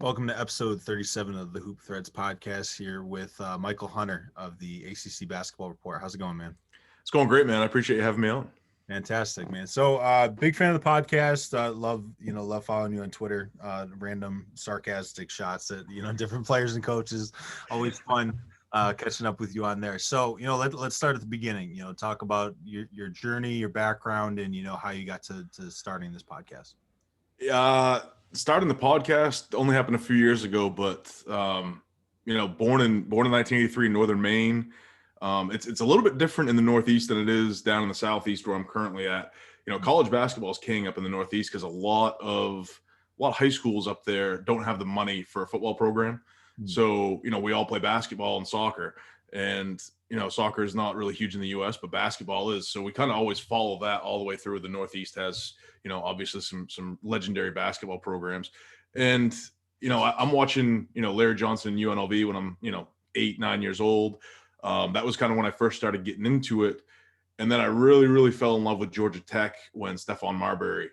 Welcome to episode 37 of the Hoop Threads podcast here with Mychal Hunter of the ACC Basketball Report. How's it going, man? It's going great, man. I appreciate you having me on. Fantastic, man. So, big fan of the podcast. Love following you on Twitter. Random sarcastic shots at different players and coaches. Always fun catching up with you on there. So, let's start at the beginning. Talk about your journey, your background, and how you got to starting this podcast. Starting the podcast only happened a few years ago, but born in 1983 in Northern Maine. It's a little bit different in the Northeast than it is down in the Southeast where I'm currently at. College basketball is king up in the Northeast because a lot of high schools up there don't have the money for a football program. So, we all play basketball and soccer, and, soccer is not really huge in the US, but basketball is. So we kind of always follow that all the way through. The Northeast has, obviously some legendary basketball programs. And, I'm watching, Larry Johnson, UNLV when I'm, 8, 9 years old. That was kind of when I first started getting into it. And then I really, really fell in love with Georgia Tech when Stephon Marbury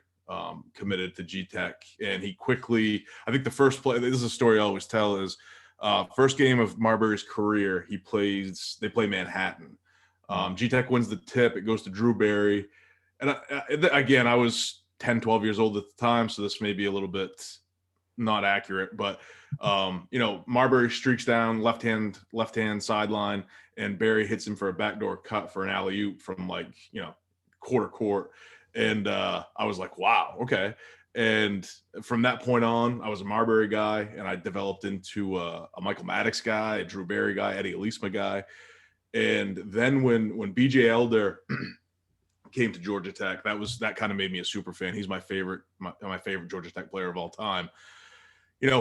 committed to G-Tech. And he quickly, I think the first play, this is a story I always tell, is first game of Marbury's career, they play Manhattan. G-Tech wins the tip. It goes to Drew Barry. And I was 10, 12 years old at the time, so this may be a little bit not accurate, but Marbury streaks down left hand sideline, and Barry hits him for a backdoor cut for an alley-oop from quarter court. And I was like, wow, okay. And from that point on, I was a Marbury guy, and I developed into a Michael Maddox guy, a Drew Barry guy, Eddie Elisma guy. And then when BJ Elder came to Georgia Tech, that kind of made me a super fan. He's my favorite Georgia Tech player of all time.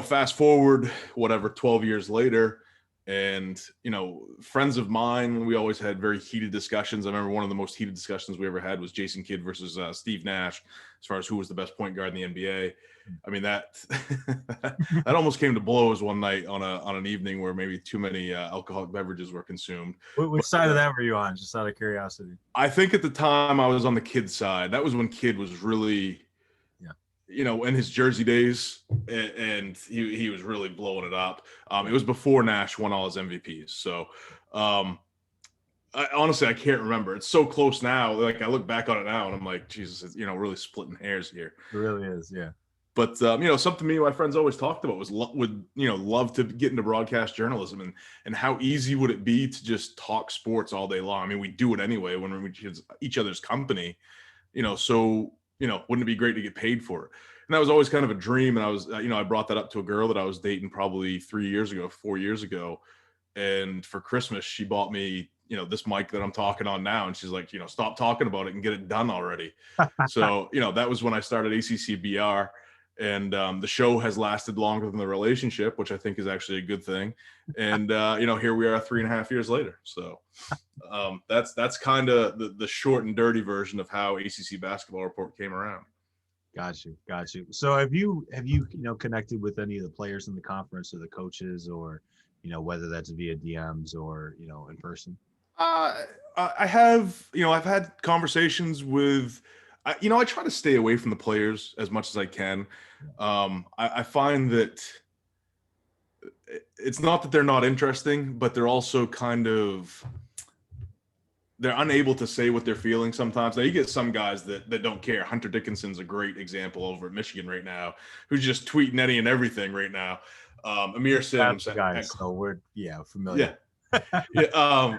Fast forward, 12 years later, and, friends of mine, we always had very heated discussions. I remember one of the most heated discussions we ever had was Jason Kidd versus Steve Nash, as far as who was the best point guard in the NBA. I mean, that that almost came to blows one night on an evening where maybe too many alcoholic beverages were consumed. Which side of that were you on, just out of curiosity? I think at the time I was on the Kidd side. That was when Kidd was really – in his Jersey days, and he was really blowing it up. It was before Nash won all his MVPs. So, honestly, I can't remember. It's so close now. Like, I look back on it now, and I'm like, Jesus, it's, really splitting hairs here. It really is, yeah. But, something me and my friends always talked about was love to get into broadcast journalism, and how easy would it be to just talk sports all day long? I mean, we do it anyway when we're each other's company, so – wouldn't it be great to get paid for it? And that was always kind of a dream. And I was, I brought that up to a girl that I was dating probably 4 years ago. And for Christmas, she bought me, this mic that I'm talking on now. And she's like, stop talking about it and get it done already. So, that was when I started ACCBR. And the show has lasted longer than the relationship, which I think is actually a good thing. And, here we are 3.5 years later. So that's kind of the short and dirty version of how ACC Basketball Report came around. Got you. So have you connected with any of the players in the conference or the coaches, or, whether that's via DMs or, in person? I have, I've had conversations with – I try to stay away from the players as much as I can. I find that it's not that they're not interesting, but they're also they're unable to say what they're feeling sometimes. Now, you get some guys that don't care. Hunter Dickinson's a great example over at Michigan right now, who's just tweeting Eddie and everything right now. Amir Sims. So we're familiar. Yeah.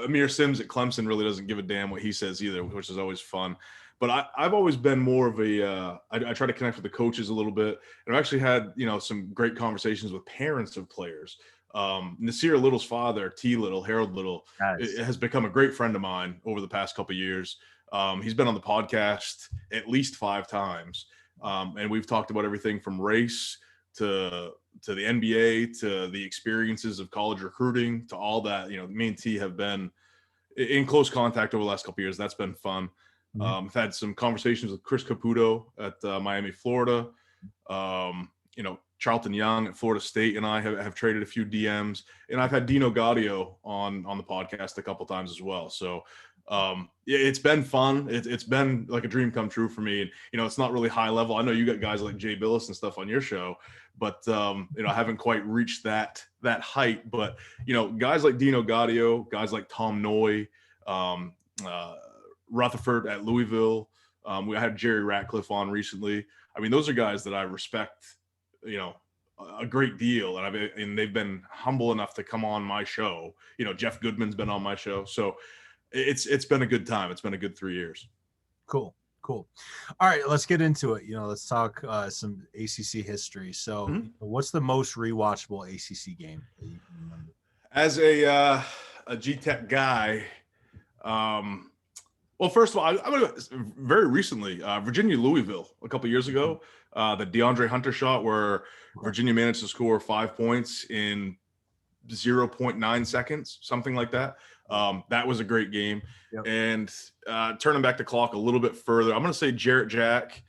Amir Sims at Clemson really doesn't give a damn what he says either, which is always fun. But I've always been more of I try to connect with the coaches a little bit. And I've actually had, some great conversations with parents of players. Nasir Little's father, Harold Little, has become a great friend of mine over the past couple of years. He's been on the podcast at least 5 times. And we've talked about everything from race to the NBA, to the experiences of college recruiting, to all that. Me and T have been in close contact over the last couple of years. That's been fun. I've had some conversations with Chris Caputo at Miami, Florida. Charlton Young at Florida State and I have traded a few DMs, and I've had Dino Gaudio on the podcast a couple times as well. So Yeah, it's been fun. It's been like a dream come true for me. And, it's not really high level. I know you got guys like Jay Billis and stuff on your show, but I haven't quite reached that height. But guys like Dino Gaudio, guys like Tom Noy, um, uh, Rutherford at Louisville. We had Jerry Ratcliffe on recently. I mean, those are guys that I respect, a great deal, and they've been humble enough to come on my show. Jeff Goodman's been on my show, so it's been a good time. It's been a good 3 years. Cool. All right, let's get into it. Let's talk some ACC history. So, what's the most rewatchable ACC game that you can remember? As a G-Tech guy, well, first of all, I'm gonna very recently Virginia Louisville a couple years ago, the DeAndre Hunter shot where Virginia managed to score 5 points in 0.9 seconds, something like that. That was a great game. Yep. And turning back the clock a little bit further, I'm going to say Jarrett Jack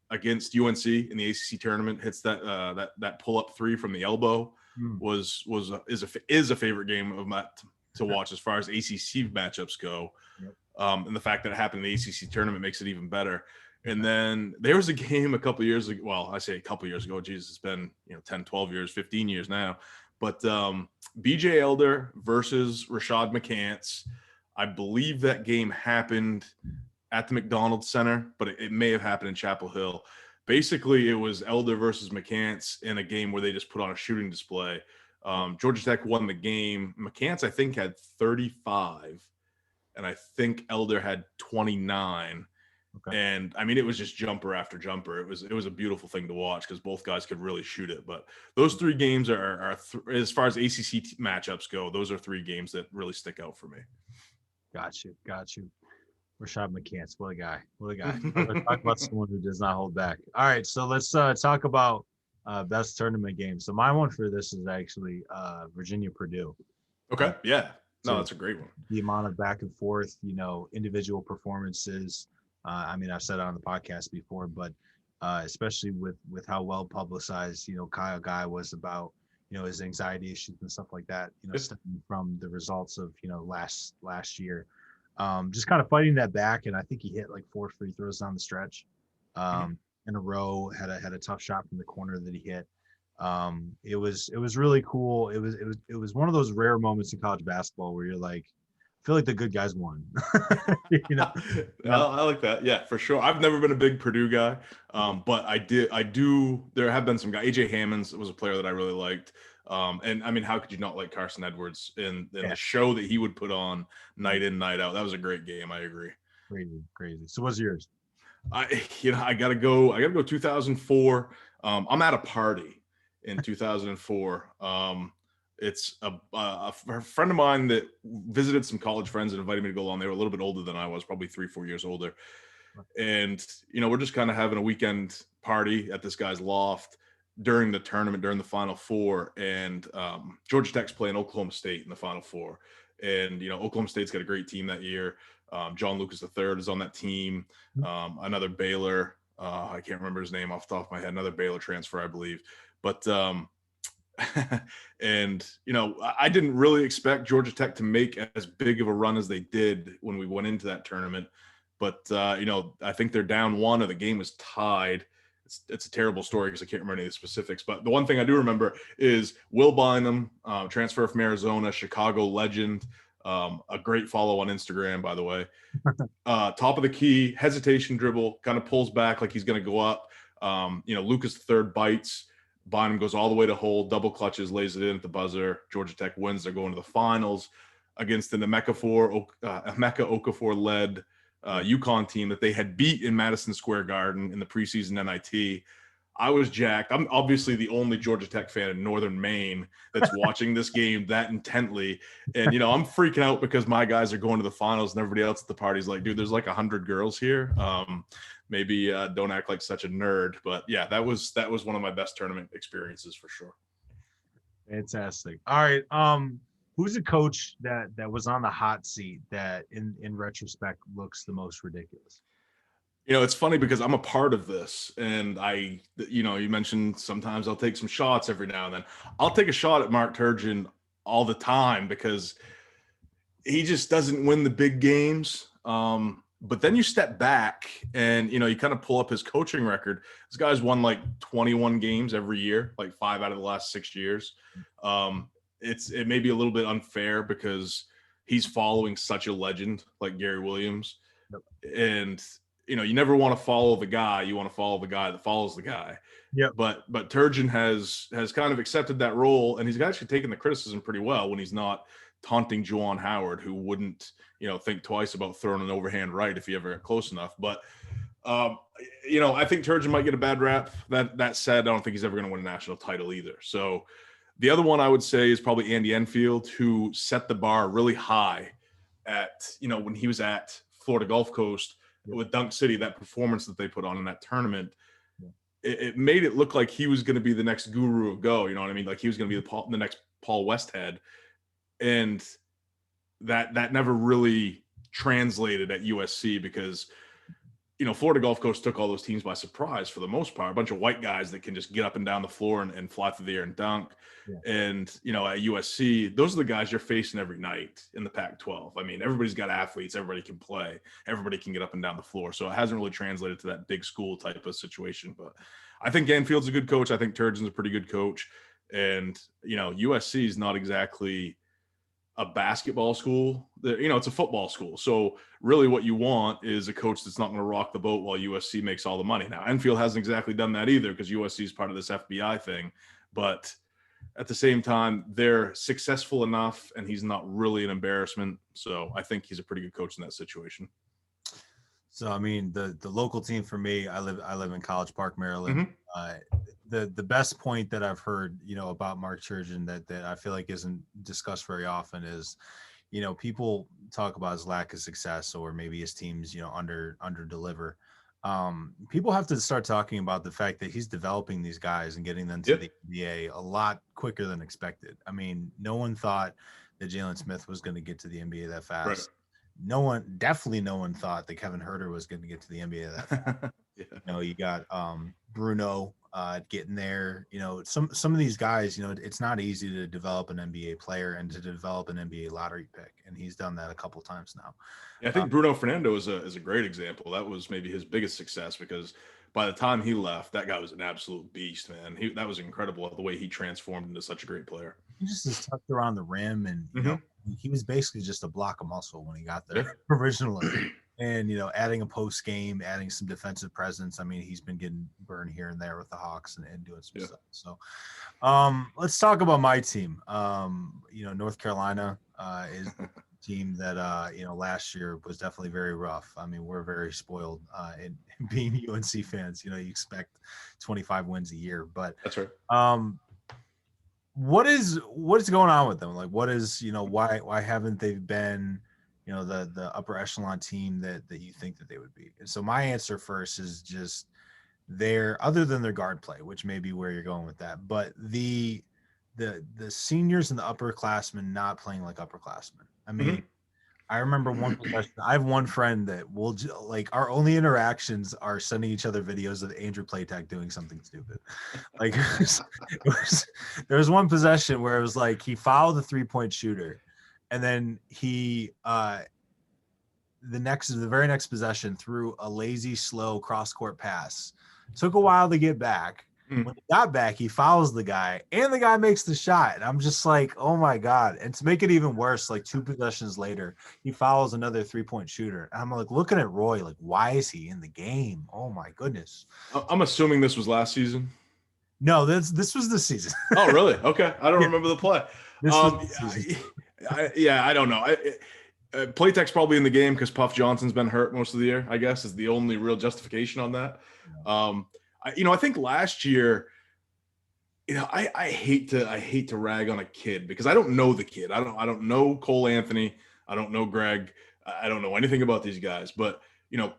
against UNC in the ACC tournament hits that pull up three from the elbow is a favorite game of mine to watch as far as ACC matchups go. Yep. And the fact that it happened in the ACC tournament makes it even better. And then there was a game a couple years ago. Well, I say a couple years ago. Jesus, it's been 10, 12 years, 15 years now. But BJ Elder versus Rashad McCants. I believe that game happened at the McDonald's Center, but it may have happened in Chapel Hill. Basically, it was Elder versus McCants in a game where they just put on a shooting display. Georgia Tech won the game. McCants, I think, had 35, and I think Elder had 29. Okay. And I mean, it was just jumper after jumper. It was a beautiful thing to watch because both guys could really shoot it. But those three games are as far as ACC matchups go, those are three games that really stick out for me. Got you. Rashad McCants, what a guy. Let's talk about someone who does not hold back. All right, so let's talk about best tournament games. So my one for this is actually Virginia Purdue. Okay, yeah. No, that's a great one. The amount of back and forth, individual performances. I mean, I've said it on the podcast before, but especially with how well publicized, Kyle Guy was about, his anxiety issues and stuff like that, stemming from the results of, last year. Just kind of fighting that back. And I think he hit like 4 free throws down the stretch in a row, had a tough shot from the corner that he hit. It was really cool. It was one of those rare moments in college basketball where you're like, I feel like the good guys won. I like that. Yeah, for sure. I've never been a big Purdue guy, but I do. There have been some guys. AJ Hammonds was a player that I really liked. And I mean, how could you not like Carson Edwards in the show that he would put on night in, night out? That was a great game. I agree. Crazy. So what's yours? I gotta go 2004. I'm at a party in 2004. It's a friend of mine that visited some college friends and invited me to go along. They were a little bit older than I was, probably 3-4 years older. And, we're just kind of having a weekend party at this guy's loft during the tournament, during the Final Four. And Georgia Tech's playing Oklahoma State in the Final Four. And, Oklahoma State's got a great team that year. John Lucas III is on that team. Another Baylor, I can't remember his name off the top of my head, another Baylor transfer, I believe. But and I didn't really expect Georgia Tech to make as big of a run as they did when we went into that tournament, but I think they're down one, or the game was tied. It's a terrible story because I can't remember any of the specifics, but the one thing I do remember is Will Bynum, transfer from Arizona, Chicago legend, a great follow on Instagram, by the way. Top of the key, hesitation dribble, kind of pulls back like he's going to go up. Lucas III bites. Bynum goes all the way to hold, double clutches, lays it in at the buzzer. Georgia Tech wins. They're going to the finals against the Emeka Okafor-led UConn team that they had beat in Madison Square Garden in the preseason NIT. I was jacked. I'm obviously the only Georgia Tech fan in Northern Maine that's watching this game that intently. And, I'm freaking out because my guys are going to the finals and everybody else at the party's like, dude, there's like 100 girls here. Maybe don't act like such a nerd, but yeah, that was one of my best tournament experiences for sure. Fantastic. All right. Who's a coach that was on the hot seat that in retrospect looks the most ridiculous? It's funny because I'm a part of this, and you mentioned sometimes I'll take some shots every now and then. I'll take a shot at Mark Turgeon all the time because he just doesn't win the big games. But then you step back and, you kind of pull up his coaching record. This guy's won like 21 games every year, like 5 out of the last 6 years. It may be a little bit unfair because he's following such a legend like Gary Williams. Yep. And, you never want to follow the guy. You want to follow the guy that follows the guy. Yep. But Turgeon has kind of accepted that role, and he's actually taken the criticism pretty well when he's not taunting Juwan Howard, who wouldn't, think twice about throwing an overhand right if he ever got close enough. But, I think Turgeon might get a bad rap. That said, I don't think he's ever going to win a national title either. So the other one I would say is probably Andy Enfield, who set the bar really high at, when he was at Florida Gulf Coast with Dunk City, that performance that they put on in that tournament. It made it look like he was going to be the next guru of Go. You know what I mean? Like he was going to be the next Paul Westhead. And that never really translated at USC because, Florida Gulf Coast took all those teams by surprise for the most part. A bunch of white guys that can just get up and down the floor and fly through the air and dunk. Yeah. And, at USC, those are the guys you're facing every night in the Pac-12. I mean, everybody's got athletes. Everybody can play. Everybody can get up and down the floor. So it hasn't really translated to that big school type of situation. But I think Anfield's a good coach. I think Turgeon's a pretty good coach. And, USC is not exactly a basketball school. It's a football school. So really what you want is a coach that's not going to rock the boat while USC makes all the money. Now, Enfield hasn't exactly done that either because USC is part of this FBI thing. But at the same time, they're successful enough and he's not really an embarrassment. So I think he's a pretty good coach in that situation. So, I mean, the local team for me, I live in College Park, Maryland. The best point that I've heard, about Mark Turgeon that I feel like isn't discussed very often is, people talk about his lack of success or maybe his teams, under deliver. People have to start talking about the fact that he's developing these guys and getting them to the NBA a lot quicker than expected. I mean, no one thought that Jalen Smith was going to get to the NBA that fast. Right. No one thought that Kevin Huerter was going to get to the NBA that fast. You got Bruno getting there. Some of these guys, it's not easy to develop an NBA player and to develop an NBA lottery pick, and he's done that a couple times now. Yeah, I think Bruno Fernando is a great example. That was maybe his biggest success because by the time he left, that guy was an absolute beast, man. That was incredible the way he transformed into such a great player. He just is tucked around the rim, and he was basically just a block of muscle when he got there originally. And, adding a post game, adding some defensive presence. I mean, he's been getting burned here and there with the Hawks and doing some stuff. So let's talk about my team. North Carolina is a team that, last year was definitely very rough. I mean, we're very spoiled in being UNC fans. You expect 25 wins a year. But that's right. What is going on with them? Like, what is, why haven't they been – the upper echelon team that you think that they would be? And so my answer first is just other than their guard play, which may be where you're going with that, but the seniors and the upperclassmen not playing like upperclassmen. I mean, I remember one possession. I have one friend that will our only interactions are sending each other videos of Andrew Playtech doing something stupid. Like there was one possession where it was like he fouled the 3-point shooter. And then he, the very next possession, threw a lazy, slow cross-court pass. Took a while to get back. When he got back, he fouls the guy, and the guy makes the shot. And I'm just like, oh my God. And to make it even worse, like 2 possessions later, he fouls another 3-point shooter. And I'm like looking at Roy, like, why is he in the game? Oh my goodness. I'm assuming this was last season. No, this was this season. Oh, really? Okay. I don't remember the play. I don't know. Playtech's probably in the game because Puff Johnson's been hurt most of the year, I guess, is the only real justification on that. I think last year, I hate to rag on a kid because I don't know the kid. I don't know Cole Anthony. I don't know Greg. I don't know anything about these guys. But,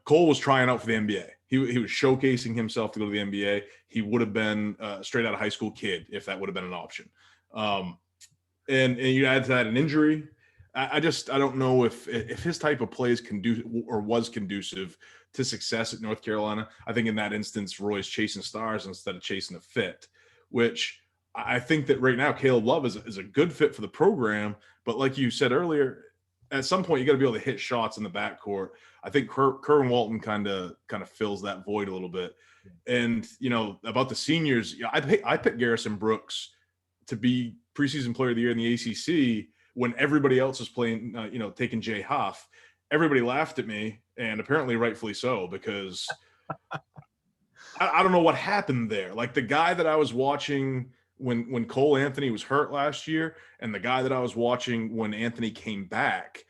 Cole was trying out for the NBA. He was showcasing himself to go to the NBA. He would have been a straight out of high school kid if that would have been an option. And you add to that an injury. I don't know if his type of play is was conducive to success at North Carolina. I think in that instance, Roy's chasing stars instead of chasing a fit, which I think that right now Caleb Love is a good fit for the program. But like you said earlier, at some point you got to be able to hit shots in the backcourt. I think Kerwin Walton kind of fills that void a little bit. And about the seniors, I picked Garrison Brooks to be preseason player of the year in the ACC when everybody else was playing, taking Jay Huff. Everybody laughed at me, and apparently rightfully so, because I don't know what happened there. Like the guy that I was watching when Cole Anthony was hurt last year, and the guy that I was watching when Anthony came back,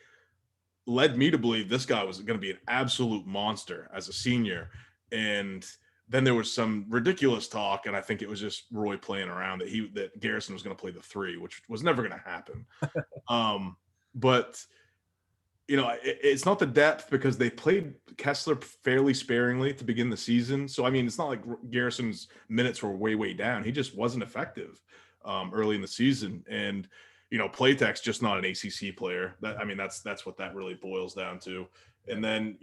led me to believe this guy was going to be an absolute monster as a senior. And then there was some ridiculous talk, and I think it was just Roy playing around that Garrison was going to play the 3, which was never going to happen. But it's not the depth, because they played Kessler fairly sparingly to begin the season. So, I mean, it's not like Garrison's minutes were way, way down. He just wasn't effective early in the season. And, Playtech's just not an ACC player. That's what that really boils down to. And then,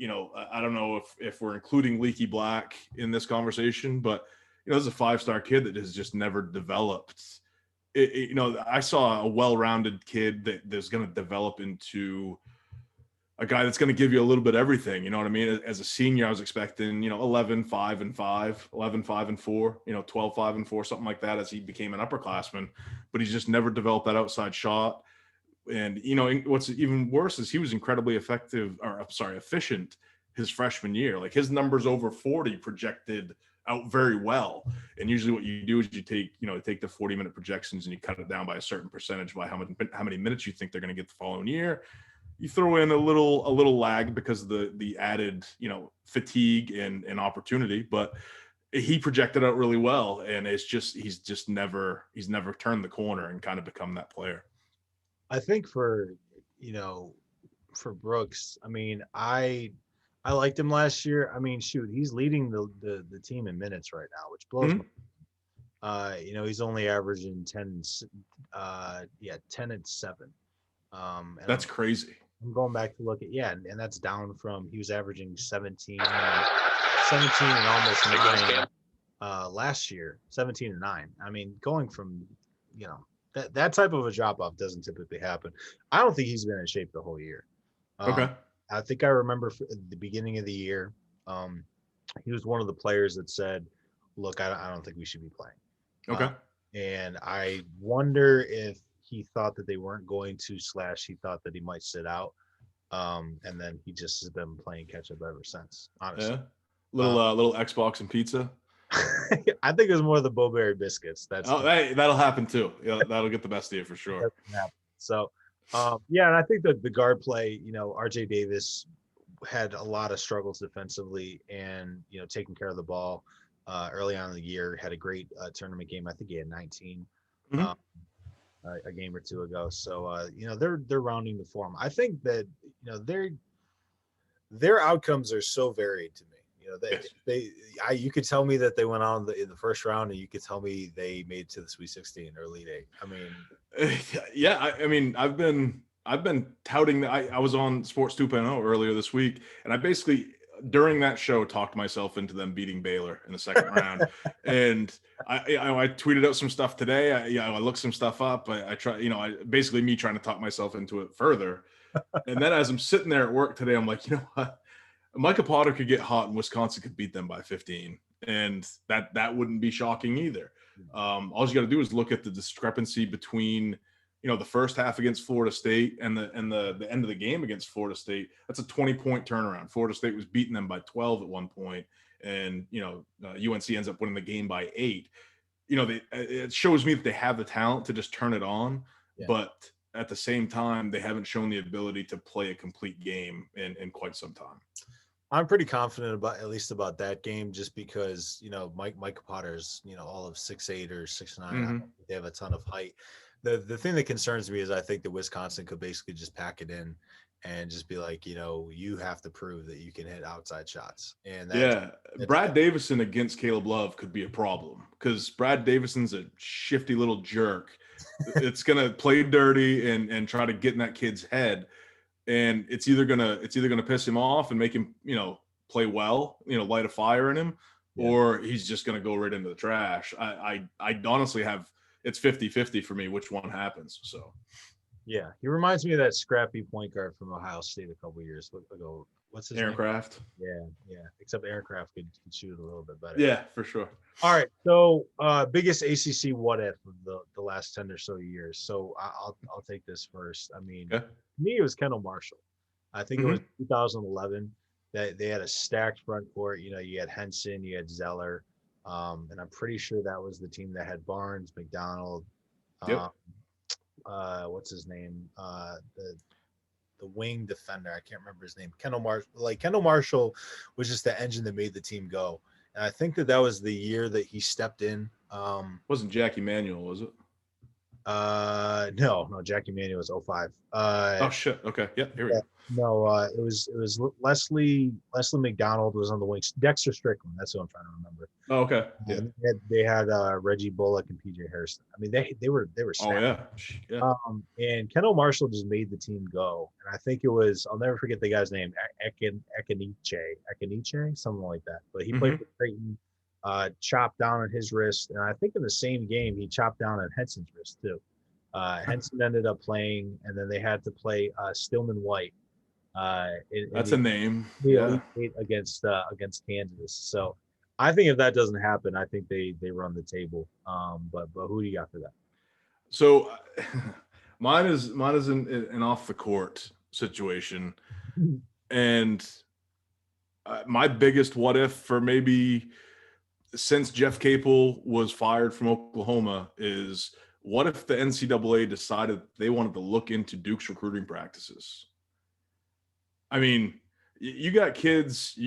I don't know if we're including Leaky Black in this conversation, but, this is a 5-star kid that has just never developed. I saw a well-rounded kid that's going to develop into a guy that's going to give you a little bit of everything. You know what I mean? As a senior, I was expecting, 11, 5 and 5, 11, 5 and 4, 12, 5 and 4, something like that as he became an upperclassman, but he's just never developed that outside shot. And, what's even worse is he was incredibly efficient his freshman year. Like his numbers over 40 projected out very well. And usually what you do is you take the 40-minute projections and you cut it down by a certain percentage by how many minutes you think they're going to get the following year. You throw in a little lag because of the added, fatigue and opportunity, but he projected out really well. And he's never turned the corner and kind of become that player. I think for Brooks, I mean, I liked him last year. I mean, shoot, he's leading the team in minutes right now, which blows my he's only averaging 10 and 7. And that's crazy. I'm going back to look at, and that's down from, he was averaging 17 and almost 9 last year, 17 and 9. I mean, going from, that type of a drop off doesn't typically happen. I don't think he's been in shape the whole year. Okay. I think I remember at the beginning of the year, he was one of the players that said, look, I don't think we should be playing. Okay. And I wonder if he thought that they weren't going to / he thought that he might sit out. And then he just has been playing catch up ever since, honestly. Yeah. Little Xbox and pizza. I think it was more the Bowberry biscuits. That'll happen too. Yeah, that'll get the best of you for sure. So, and I think that the guard play, RJ Davis had a lot of struggles defensively and, taking care of the ball early on in the year, had a great tournament game. I think he had 19 a game or two ago. So, they're rounding the form. I think that, their outcomes are so varied to me. You could tell me that they went on in the first round, and you could tell me they made it to the Sweet 16 or Elite 8. I mean, yeah, I mean, I've been touting that. I was on Sports 2.0 earlier this week, and I basically during that show talked myself into them beating Baylor in the second round. And I tweeted out some stuff today. I looked some stuff up. I try, basically me trying to talk myself into it further. And then as I'm sitting there at work today, I'm like, you know what? Micah Potter could get hot and Wisconsin could beat them by 15. And that wouldn't be shocking either. All you got to do is look at the discrepancy between, the first half against Florida State and the end of the game against Florida State. That's a 20-point turnaround. Florida State was beating them by 12 at one point, and UNC ends up winning the game by 8. It shows me that they have the talent to just turn it on, but at the same time, they haven't shown the ability to play a complete game in quite some time. I'm pretty confident about that game, just because Micah Potter's all of 6'8" or 6'9". Mm-hmm. They have a ton of height. The thing that concerns me is I think that Wisconsin could basically just pack it in and just be like, you have to prove that you can hit outside shots. And Brad Davison against Caleb Love could be a problem, because Brad Davison's a shifty little jerk. It's gonna play dirty and try to get in that kid's head, and it's either gonna piss him off and make him play well, light a fire in him, or he's just gonna go right into the trash. I honestly have. It's 50-50 for me which one happens. So, Yeah, he reminds me of that scrappy point guard from Ohio State a couple years ago. What's his name? Aircraft. Yeah, yeah. Except Aircraft could shoot a little bit better. Yeah, for sure. All right. So biggest ACC what if of the last 10 or so years. So I'll take this first. I mean, Okay. to me it was Kendall Marshall. I think it was Mm-hmm. 2011 that they had a stacked front court. You know, you had Henson, you had Zeller, and I'm pretty sure that was the team that had Barnes, McDonald, Yep. what's his name? The wing defender. I can't remember his name. Kendall Marshall was just the engine that made the team go. And I think that was the year that he stepped in. Wasn't Jackie Manuel, was it? No, Jackie Manning was 05. Oh shit. Okay. Yeah. Here we go. No, it was Leslie McDonald was on the wings. Dexter Strickland, that's who I'm trying to remember. Oh, okay. Yeah. They had Reggie Bullock and PJ Harrison. I mean, they were Oh stacked. yeah. Yeah. And Kendall Marshall just made the team go. And I think it was, I'll never forget the guy's name, Ekeniche, something like that. But he played for Creighton, chopped down on his wrist. And I think in the same game, he chopped down on Henson's wrist too. Henson ended up playing, and then they had to play Stillman White. That's a name. Yeah, against Kansas. So I think if that doesn't happen, I think they run the table. But who do you got for that? So mine is an off the court situation, and my biggest what if for maybe since Jeff Capel was fired from Oklahoma is what if the NCAA decided they wanted to look into Duke's recruiting practices? I mean, you got kids,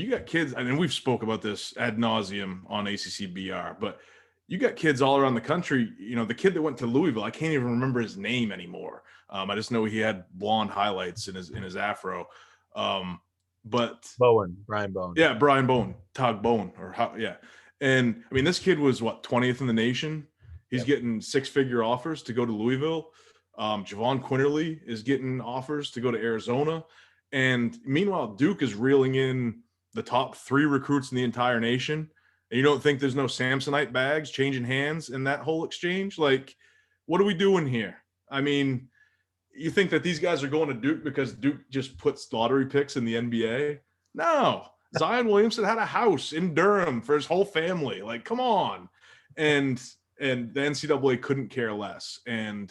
I mean, we've spoke about this ad nauseum on ACCBR, but you got kids all around the country. You know, the kid that went to Louisville, I can't even remember his name anymore. I just know he had blonde highlights in his afro. But Brian Bowen. Yeah, Brian Bowen, Tog Bowen, yeah. And I mean, this kid was 20th in the nation. He's getting 6-figure offers to go to Louisville. Javon Quinterly is getting offers to go to Arizona. And meanwhile, Duke is reeling in the top 3 recruits in the entire nation. And you don't think there's no Samsonite bags changing hands in that whole exchange? Like, what are we doing here? I mean, you think that these guys are going to Duke because Duke just puts lottery picks in the NBA? No. Zion Williamson had a house in Durham for his whole family. Like, come on. And the NCAA couldn't care less. And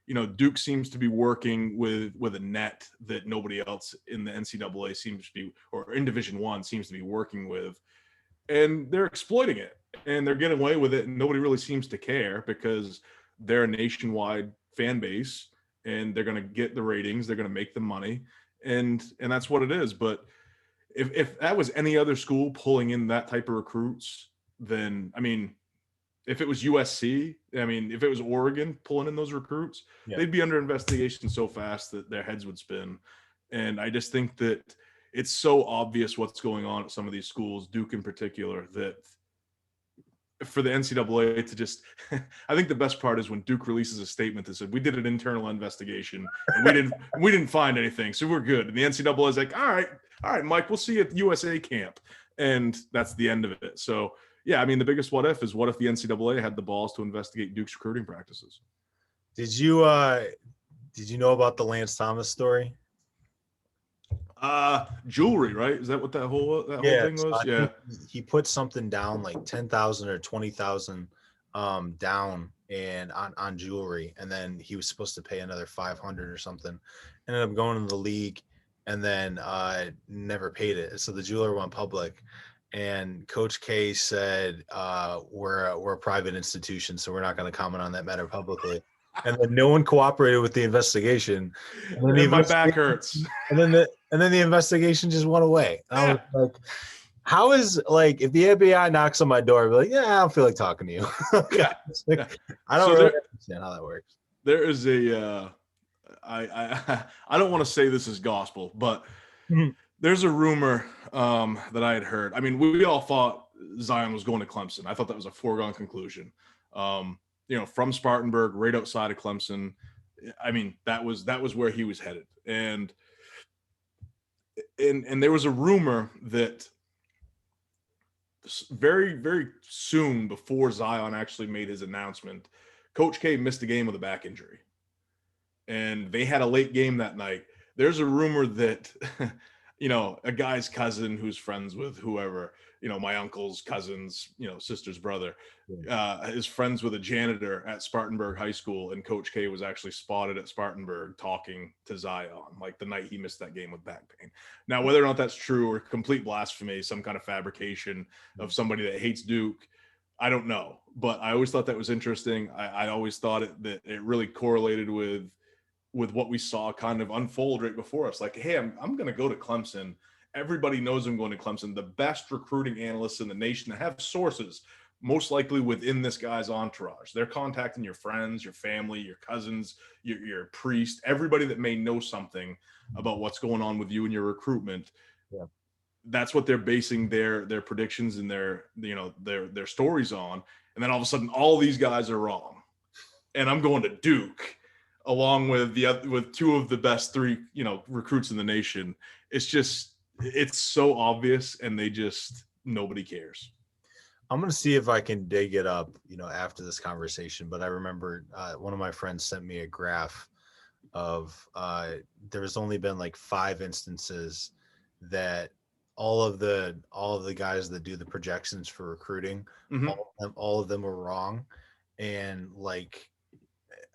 you know, Duke seems to be working with a net that nobody else in the NCAA seems to be, or in Division I seems to be working with, and they're exploiting it and they're getting away with it. And nobody really seems to care because they're a nationwide fan base and they're going to get the ratings. They're going to make the money. And that's what it is. But if that was any other school pulling in that type of recruits, then, I mean, if it was USC, I mean, if it was Oregon pulling in those recruits, they'd be under investigation so fast that their heads would spin. And I just think that it's so obvious what's going on at some of these schools, Duke in particular, that for the NCAA to just, I think the best part is when Duke releases a statement that said, we did an internal investigation and we didn't find anything. So we're good. And the NCAA is like, all right, Mike, we'll see you at USA camp. And that's the end of it. So, yeah, I mean, the biggest what if is what if the NCAA had the balls to investigate Duke's recruiting practices? Did you know about the Lance Thomas story? Jewelry, right? Is that what that whole thing was? Yeah. He put something down like 10,000 or 20,000 down and on jewelry, and then he was supposed to pay another 500 or something. Ended up going to the league and then never paid it. So the jeweler went public. And Coach K said, we're a private institution, so we're not going to comment on that matter publicly. And then no one cooperated with the investigation. And then my back hurts. And then the investigation just went away. And I was like, how is, like, if the FBI knocks on my door, I'd be like, yeah, I don't feel like talking to you. I don't really understand how that works. There is I don't want to say this is gospel, but there's a rumor that I had heard. I mean, we all thought Zion was going to Clemson. I thought that was a foregone conclusion. You know, from Spartanburg, right outside of Clemson. I mean, that was where he was headed. And there was a rumor that very, very soon before Zion actually made his announcement, Coach K missed a game with a back injury. and they had a late game that night. There's a rumor that, a guy's cousin who's friends with whoever, my uncle's cousin's, sister's brother, is friends with a janitor at Spartanburg High School, and Coach K was actually spotted at Spartanburg talking to Zion, like the night he missed that game with back pain. Now, whether or not that's true or complete blasphemy, some kind of fabrication of somebody that hates Duke, I don't know. But I always thought that was interesting. I always thought that it really correlated with what we saw kind of unfold right before us. Like, hey, I'm going to go to Clemson. Everybody knows I'm going to Clemson. The best recruiting analysts in the nation that have sources, most likely within this guy's entourage. They're contacting your friends, your family, your cousins, your priest, everybody that may know something about what's going on with you and your recruitment. Yeah. That's what they're basing their predictions and their stories on. And then all of a sudden, all these guys are wrong. And I'm going to Duke, along with with two of the best three, recruits in the nation. It's so obvious, and nobody cares. I'm going to see if I can dig it up, after this conversation. But I remember one of my friends sent me a graph of there's only been like 5 instances that all of the guys that do the projections for recruiting, all of them were wrong. And like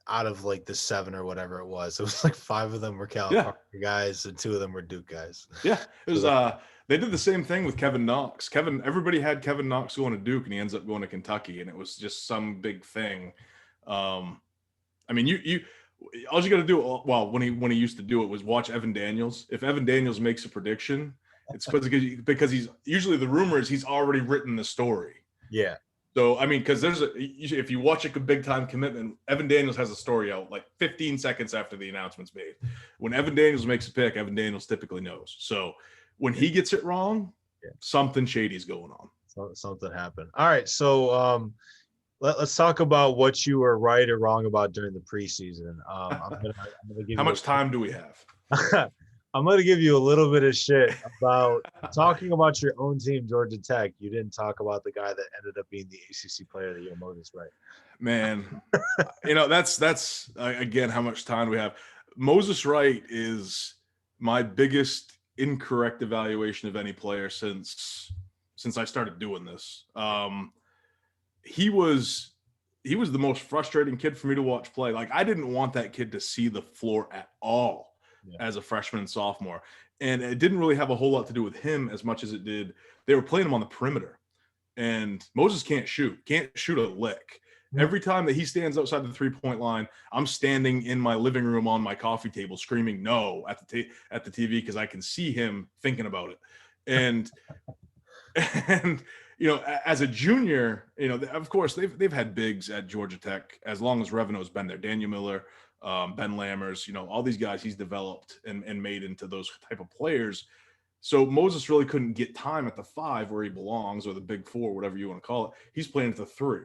out of like the 7 or whatever it was like 5 of them were California guys and 2 of them were Duke guys. Yeah, it was. They did the same thing with Kevin Knox. Everybody had Kevin Knox going to Duke, and he ends up going to Kentucky, and it was just some big thing. I mean, you all you got to do, well, when he used to do it, was watch Evan Daniels. If Evan Daniels makes a prediction, it's because he's usually, the rumor is he's already written the story. Yeah. So, I mean, because if you watch a big time commitment, Evan Daniels has a story out like 15 seconds after the announcement's made. When Evan Daniels makes a pick, Evan Daniels typically knows. So when he gets it wrong, something shady's going on. Something happened. All right. So let's talk about what you were right or wrong about during the preseason. I'm gonna give How much time do we have? I'm going to give you a little bit of shit about talking about your own team, Georgia Tech. You didn't talk about the guy that ended up being the ACC Player of the Year, Moses Wright. Man, that's again, how much time do we have? Moses Wright is my biggest incorrect evaluation of any player since I started doing this. He was the most frustrating kid for me to watch play. Like, I didn't want that kid to see the floor at all. As a freshman and sophomore. And it didn't really have a whole lot to do with him as much as it did. They were playing him on the perimeter. And Moses can't shoot a lick. Every time that he stands outside the 3-point line, I'm standing in my living room on my coffee table screaming no at the TV, because I can see him thinking about it. And as a junior, of course they've had bigs at Georgia Tech as long as Reveno's been there. Daniel Miller, Ben Lammers, all these guys he's developed and made into those type of players. So Moses really couldn't get time at the 5 where he belongs, or the big 4, whatever you want to call it. He's playing at the 3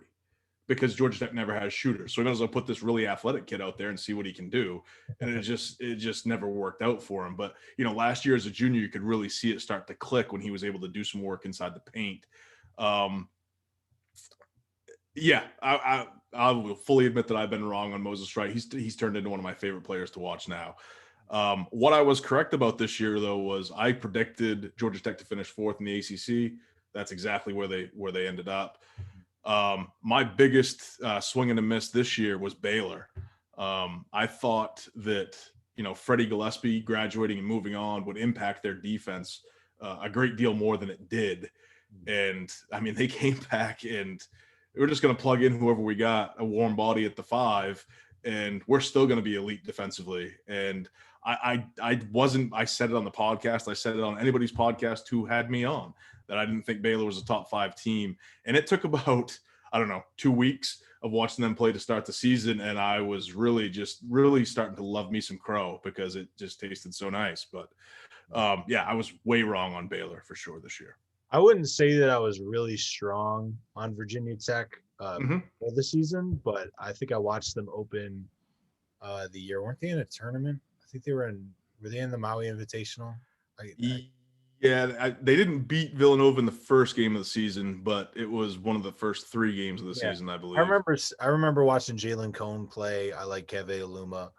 because Georgia Tech never has shooters. So he might as well put this really athletic kid out there and see what he can do. And it just never worked out for him. But, last year as a junior, you could really see it start to click when he was able to do some work inside the paint. I will fully admit that I've been wrong on Moses Wright. He's turned into one of my favorite players to watch now. What I was correct about this year, though, was I predicted Georgia Tech to finish 4th in the ACC. That's exactly where they ended up. My biggest swing and a miss this year was Baylor. I thought that Freddie Gillespie graduating and moving on would impact their defense a great deal more than it did. And I mean, they came back and we're just going to plug in whoever we got, a warm body at the 5, and we're still going to be elite defensively. And I said it on the podcast. I said it on anybody's podcast who had me on, that I didn't think Baylor was a top 5 team. And it took about, 2 weeks of watching them play to start the season. And I was really starting to love me some Crow, because it just tasted so nice. But I was way wrong on Baylor for sure this year. I wouldn't say that I was really strong on Virginia Tech for the season, but I think I watched them open the year. Weren't they in a tournament? I think were they in the Maui Invitational? They didn't beat Villanova in the first game of the season, but it was one of the first 3 games of the season, I believe. I remember watching Jalen Cone play. I like Keve Aluma.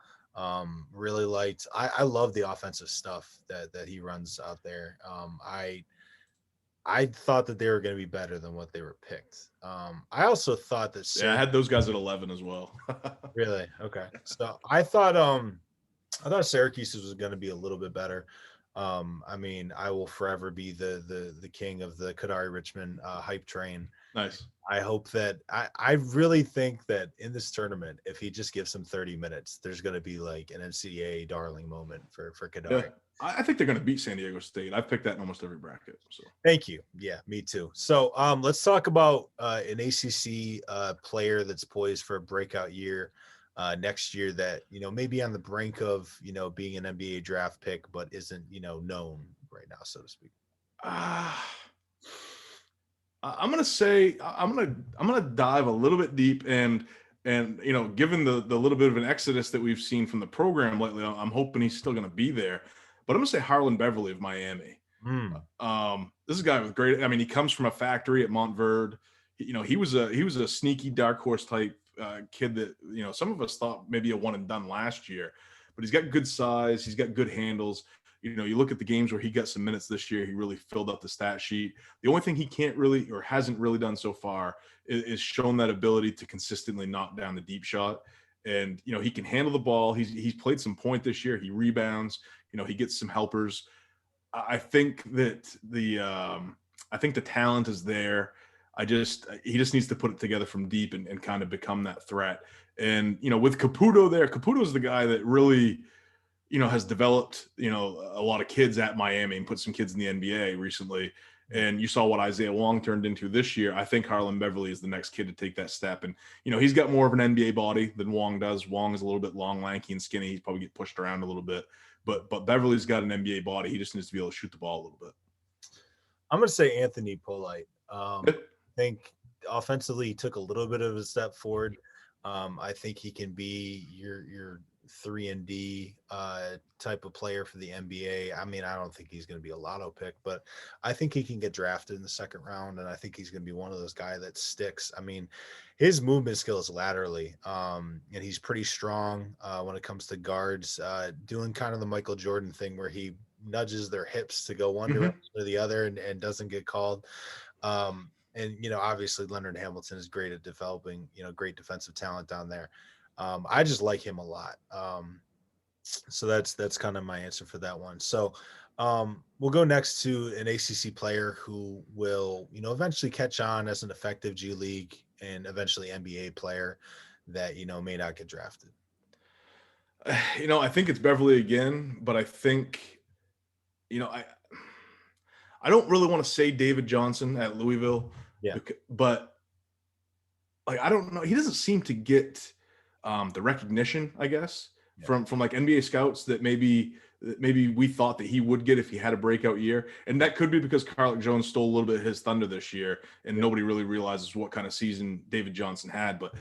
Really liked. I love the offensive stuff that he runs out there. I thought that they were going to be better than what they were picked. I also thought that Yeah, I Syracuse. had those guys at 11 as well. Really? Okay. So I thought Syracuse was going to be a little bit better. I mean, I will forever be the king of the Kadari Richmond hype train. Nice. I hope that I really think that in this tournament, if he just gives him 30 minutes, there's going to be like an NCAA darling moment for Yeah, Kadari. I think they're going to beat San Diego State. I've picked that in almost every bracket. So Thank you. Yeah, me too. So let's talk about an ACC player that's poised for a breakout year next year that, maybe on the brink of, being an NBA draft pick, but isn't, known right now, so to speak. uh, I'm gonna say I'm gonna dive a little bit deep and given the little bit of an exodus that we've seen from the program lately, I'm hoping he's still gonna be there. But I'm gonna say Harlan Beverly of Miami. Mm. This is a guy with great. I mean, he comes from a factory at Montverde. He was a sneaky dark horse type kid that some of us thought maybe a one and done last year, but he's got good size. He's got good handles. You look at the games where he got some minutes this year. He really filled up the stat sheet. The only thing he can't really or hasn't really done so far is shown that ability to consistently knock down the deep shot. And he can handle the ball. He's played some point this year. He rebounds. He gets some helpers. I think that I think the talent is there. He just needs to put it together from deep and kind of become that threat. And with Caputo there, Caputo's the guy that really has developed a lot of kids at Miami and put some kids in the NBA recently. And you saw what Isaiah Wong turned into this year. I think Harlan Beverly is the next kid to take that step. And he's got more of an NBA body than Wong does. Wong is a little bit long, lanky, and skinny. He's probably get pushed around a little bit. But Beverly's got an NBA body. He just needs to be able to shoot the ball a little bit. I'm going to say Anthony Polite. I Yep. think offensively he took a little bit of a step forward. I think he can be your 3-and-D type of player for the NBA. I mean, I don't think he's going to be a lotto pick, but I think he can get drafted in the second round, and I think he's going to be one of those guys that sticks. I mean, his movement skills laterally, and he's pretty strong when it comes to guards, doing kind of the Michael Jordan thing where he nudges their hips to go one direction or the other and doesn't get called. And obviously Leonard Hamilton is great at developing, great defensive talent down there. I just like him a lot. So that's kind of my answer for that one. So we'll go next to an ACC player who will, eventually catch on as an effective G League and eventually NBA player that, may not get drafted. I think it's Beverly again, but I think, I don't really want to say David Johnson at Louisville, Yeah. but like I don't know, he doesn't seem to get the recognition, I guess, from like NBA scouts that maybe we thought that he would get if he had a breakout year, and that could be because Carlick Jones stole a little bit of his thunder this year, and nobody really realizes what kind of season David Johnson had. But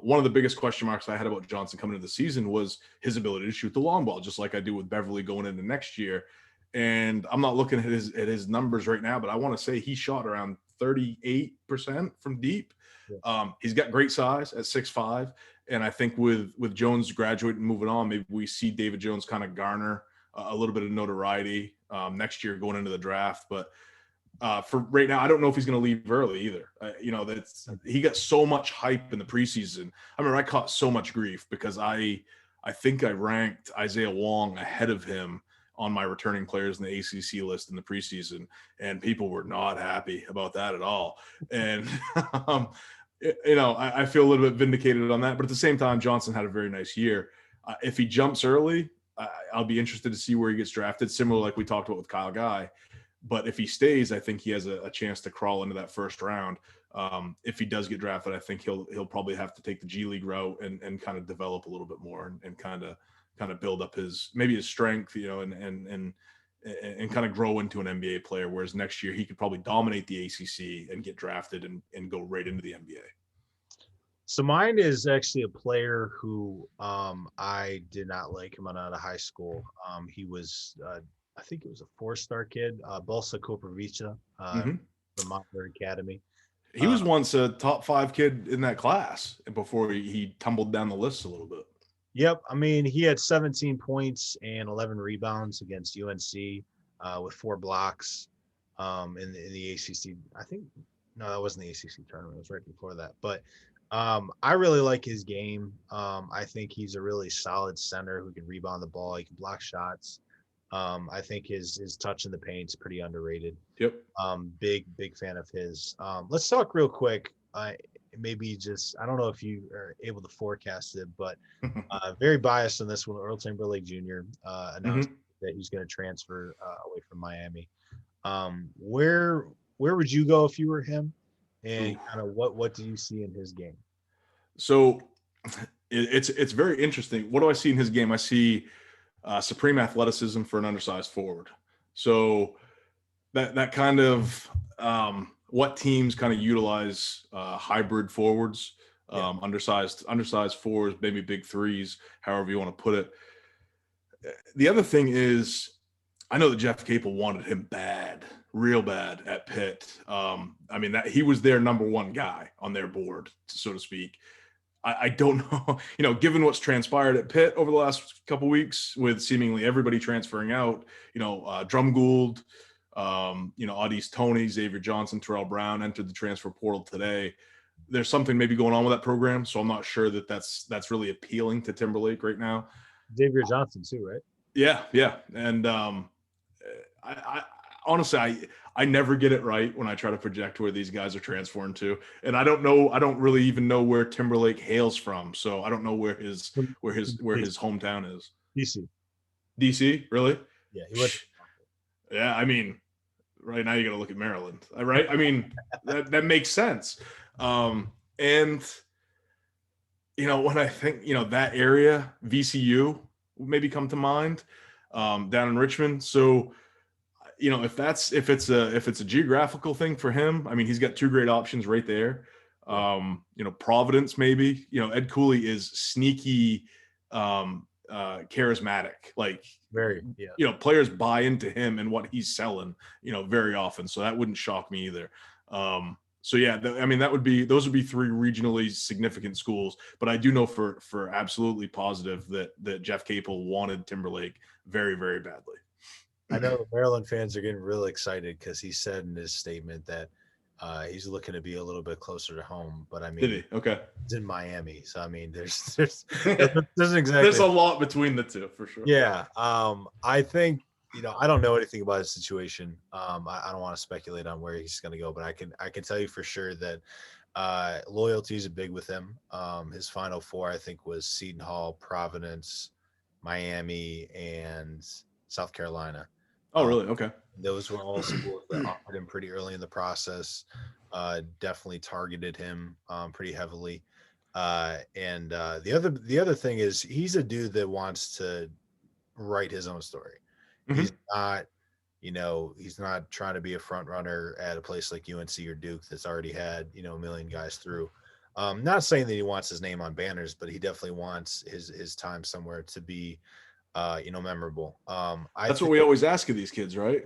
one of the biggest question marks I had about Johnson coming into the season was his ability to shoot the long ball, just like I do with Beverly going into next year. And I'm not looking at his numbers right now, but I want to say he shot around 38% from deep. He's got great size at 6'5", and I think with Jones graduating and moving on, maybe we see David Jones kind of garner a little bit of notoriety next year going into the draft. But for right now, I don't know if he's going to leave early either. He got so much hype in the preseason. I remember I caught so much grief because I think I ranked Isaiah Wong ahead of him on my returning players in the ACC list in the preseason, and people were not happy about that at all. And I feel a little bit vindicated on that, but at the same time, Johnson had a very nice year. If he jumps early, I'll be interested to see where he gets drafted, similar like we talked about with Kyle Guy. But if he stays, I think he has a chance to crawl into that first round. If he does get drafted, I think he'll probably have to take the G League route and kind of develop a little bit more and kind of build up his strength, and kind of grow into an NBA player. Whereas next year he could probably dominate the ACC and get drafted and go right into the NBA. So mine is actually a player who I did not like him out of high school. He was, I think it was a 4-star kid, Balsa Koprivica from Montverde Academy. He was once a top 5 kid in that class before he tumbled down the list a little bit. Yep. I mean, he had 17 points and 11 rebounds against UNC with 4 blocks in the ACC. I think no, that wasn't the ACC tournament. It was right before that. But I really like his game. I think he's a really solid center who can rebound the ball. He can block shots. I think his touch in the paint is pretty underrated. Yep. Big fan of his. Let's talk real quick. Maybe just I don't know if you are able to forecast it, but very biased on this one. Earl Timberlake Jr. Announced that he's going to transfer away from Miami. Where would you go if you were him? And kind of what do you see in his game? So it's very interesting. What do I see in his game? I see supreme athleticism for an undersized forward. So that kind of what teams kind of utilize hybrid forwards, undersized fours, maybe big threes, however you want to put it. The other thing is, I know that Jeff Capel wanted him bad, real bad at Pitt. I mean, that he was their number one guy on their board, so to speak. I don't know, given what's transpired at Pitt over the last couple of weeks with seemingly everybody transferring out, Drum Gould, Audis Tony, Xavier Johnson, Terrell Brown entered the transfer portal today. There's something maybe going on with that program, so I'm not sure that that's really appealing to Timberlake right now. Xavier Johnson too, right? Yeah, and I honestly, I never get it right when I try to project where these guys are transferring to, and I don't really even know where Timberlake hails from, so I don't know where his hometown is. DC, really? Yeah, he went. Yeah, I mean, right now you got to look at Maryland, right? I mean, that makes sense. And when I think that area, VCU maybe come to mind, down in Richmond. So if it's a geographical thing for him, I mean, he's got two great options right there. Providence, maybe. Ed Cooley is sneaky, charismatic. Like, very, players buy into him and what he's selling, very often. So that wouldn't shock me either. So yeah, those would be three regionally significant schools. But I do know for absolutely positive that Jeff Capel wanted Timberlake very, very badly. I know Maryland fans are getting real excited because he said in his statement that he's looking to be a little bit closer to home. But I mean, did he? Okay, it's in Miami, so I mean, there's exactly there's a lot between the two for sure. Yeah, I think I don't know anything about his situation. I don't want to speculate on where he's going to go, but I can tell you for sure that loyalty is big with him. His final four, I think, was Seton Hall, Providence, Miami, and South Carolina. Oh, really? Okay. Those were all schools that offered him pretty early in the process. Definitely targeted him pretty heavily. And the other thing is he's a dude that wants to write his own story. Mm-hmm. He's not trying to be a front runner at a place like UNC or Duke that's already had a million guys through. Not saying that he wants his name on banners, but he definitely wants his time somewhere to be memorable. That's what we always ask of these kids, right?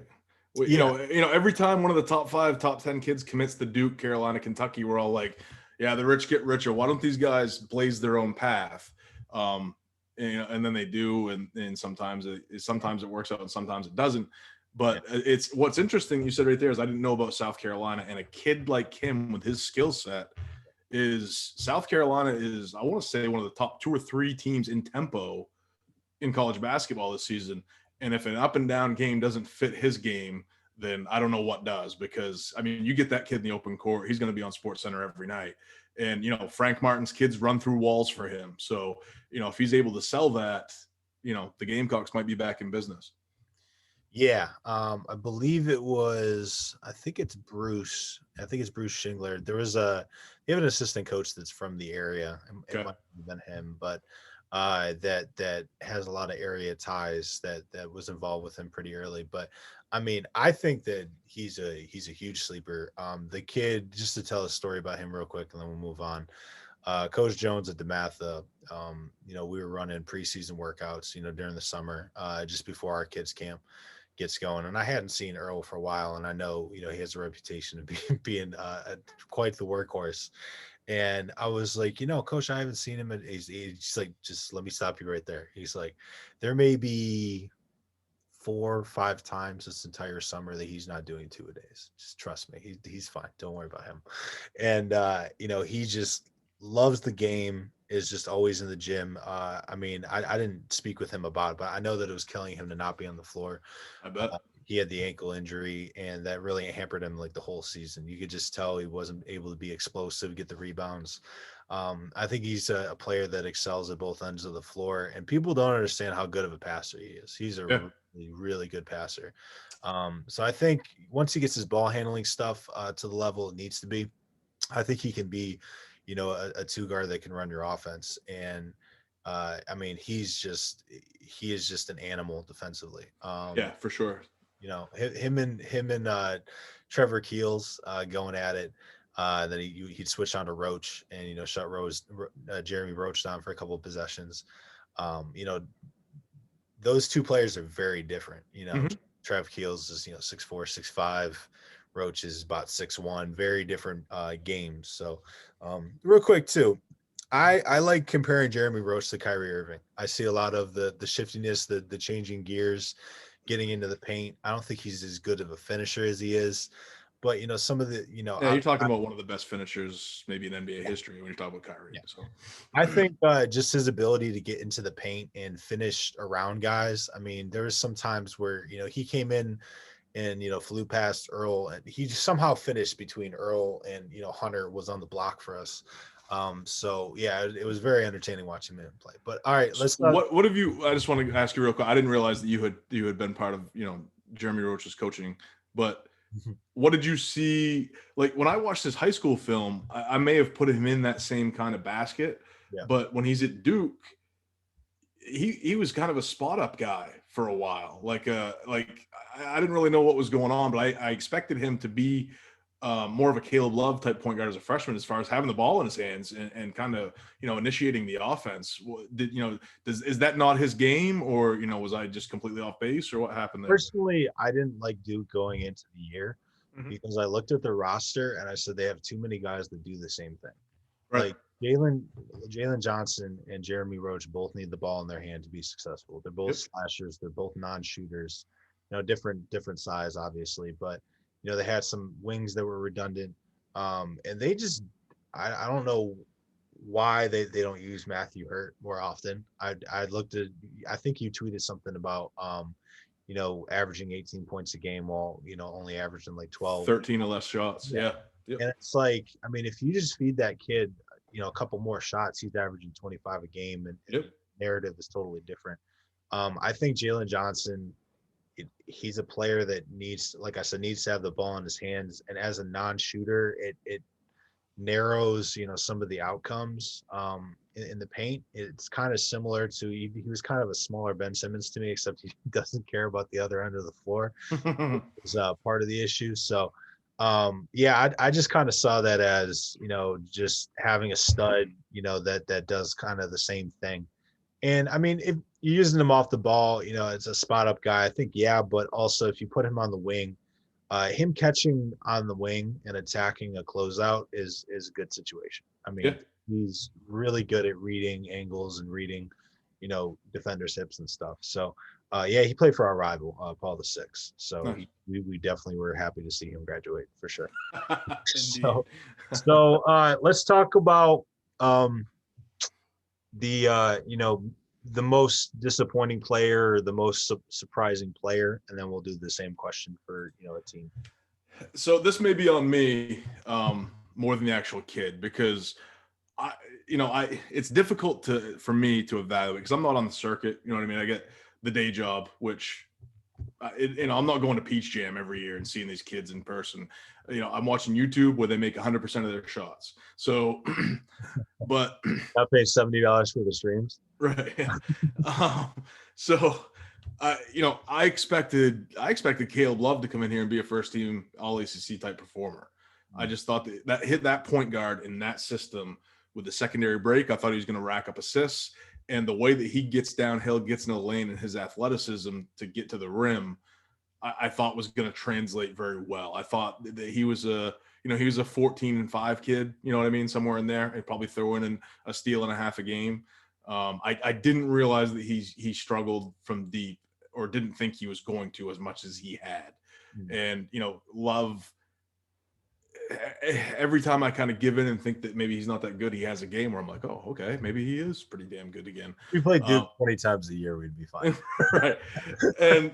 Every time one of the top 5, top 10 kids commits to Duke, Carolina, Kentucky, we're all like, yeah, the rich get richer. Why don't these guys blaze their own path? And then they do, and sometimes it works out and sometimes it doesn't. But it's what's interesting you said right there is I didn't know about South Carolina, and a kid like him with his skill set is South Carolina is, I want to say, one of the top 2 or 3 teams in tempo in college basketball this season. And if an up and down game doesn't fit his game, then I don't know what does, because I mean, you get that kid in the open court, he's going to be on SportsCenter every night. And, Frank Martin's kids run through walls for him. So, if he's able to sell that, the Gamecocks might be back in business. Yeah. I believe I think it's Bruce Shingler. They have an assistant coach that's from the area. It might have been him, but that has a lot of area ties that was involved with him pretty early. But I mean, I think that he's a huge sleeper. The kid, just to tell a story about him real quick and then we'll move on. Coach Jones at DeMatha, we were running preseason workouts, during the summer, just before our kids camp gets going. And I hadn't seen Earl for a while. And I know, he has a reputation of being quite the workhorse. And I was like, coach, I haven't seen him. He's like, just let me stop you right there. He's like, there may be 4 or 5 times this entire summer that he's not doing 2-a-days. Just trust me. He's fine. Don't worry about him. And, he just loves the game, is just always in the gym. I mean, I didn't speak with him about it, but I know that it was killing him to not be on the floor. I bet. He had the ankle injury, and that really hampered him like the whole season. You could just tell he wasn't able to be explosive, get the rebounds. I think he's a player that excels at both ends of the floor, and people don't understand how good of a passer he is. He's a really, really good passer. So I think once he gets his ball handling stuff to the level it needs to be, I think he can be, a 2 guard that can run your offense. And I mean, he is just an animal defensively. Yeah, for sure. Him and Trevor Keels going at it. Then he'd switch on to Roach and shut Jeremy Roach down for a couple of possessions. Those 2 players are very different. Trev Keels is 6'4", 6'5". Roach is about 6'1". Very different games. So real quick too, I like comparing Jeremy Roach to Kyrie Irving. I see a lot of the shiftiness, the changing gears, getting into the paint. I don't think he's as good of a finisher as he is, but some of the yeah, you're talking about one of the best finishers maybe in NBA history when you're talking about Kyrie. Yeah. So I think just his ability to get into the paint and finish around guys. I mean, there was some times where he came in and flew past Earl, and he somehow finished between Earl and Hunter was on the block for us. So yeah, it was very entertaining watching him play. But all right, let's what have you? I just want to ask you real quick. I didn't realize that you had been part of Jeremy Roach's coaching, but what did you see? Like when I watched his high school film, I may have put him in that same kind of basket. Yeah. But when he's at Duke, he was kind of a spot up guy for a while. Like I didn't really know what was going on, but I expected him to be more of a Caleb Love type point guard as a freshman, as far as having the ball in his hands and kind of initiating the offense. Is that not his game, or was I just completely off base, or what happened there? Personally, I didn't like Duke going into the year because I looked at the roster and I said they have too many guys that do the same thing. Right. Like Jalen Johnson and Jeremy Roach both need the ball in their hand to be successful. They're both slashers. They're both non-shooters. Different size, obviously, but they had some wings that were redundant. And they just, I don't know why they don't use Matthew Hurt more often. I looked at, I think you tweeted something about, averaging 18 points a game while, only averaging like 12, 13 or less shots. Yeah. Yep. And it's like, I mean, if you just feed that kid, a couple more shots, he's averaging 25 a game, and the narrative is totally different. I think Jalen Johnson, he's a player that needs, like I said, needs to have the ball in his hands. And as a non-shooter, it narrows, some of the outcomes in the paint. It's kind of similar to, he was kind of a smaller Ben Simmons to me, except he doesn't care about the other end of the floor. It's part of the issue. So I just kind of saw that as, just having a stud, that does kind of the same thing. And I mean, if you're using him off the ball, it's a spot up guy, I think, but also if you put him on the wing, him catching on the wing and attacking a closeout is a good situation. I mean, he's really good at reading angles and reading, defenders' hips and stuff. So, he played for our rival, Paul VI. So nice. we definitely were happy to see him graduate for sure. so let's talk about the most disappointing player or the most surprising player, and then we'll do the same question for a team. So this may be on me more than the actual kid, because it's difficult for me to evaluate because I'm not on the circuit. You know what I mean? I get the day job, which I'm not going to Peach Jam every year and seeing these kids in person. I'm watching YouTube where they make 100% of their shots. So, but I paid $70 for the streams. Right. So, I expected Caleb Love to come in here and be a first team All ACC type performer. I just thought that hit that point guard in that system with the secondary break. I thought he was going to rack up assists, and the way that he gets downhill, gets in the lane, and his athleticism to get to the rim, I thought was going to translate very well. I thought that he was he was a 14-5 kid, you know what I mean? Somewhere in there, and probably throw in a steal and a half a game. I didn't realize that he struggled from deep, or didn't think he was going to, as much as he had. And, Love, every time I kind of give in and think that maybe he's not that good, he has a game where I'm like, oh, okay, maybe he is pretty damn good again. We play Duke 20 times a year, we'd be fine. Right. And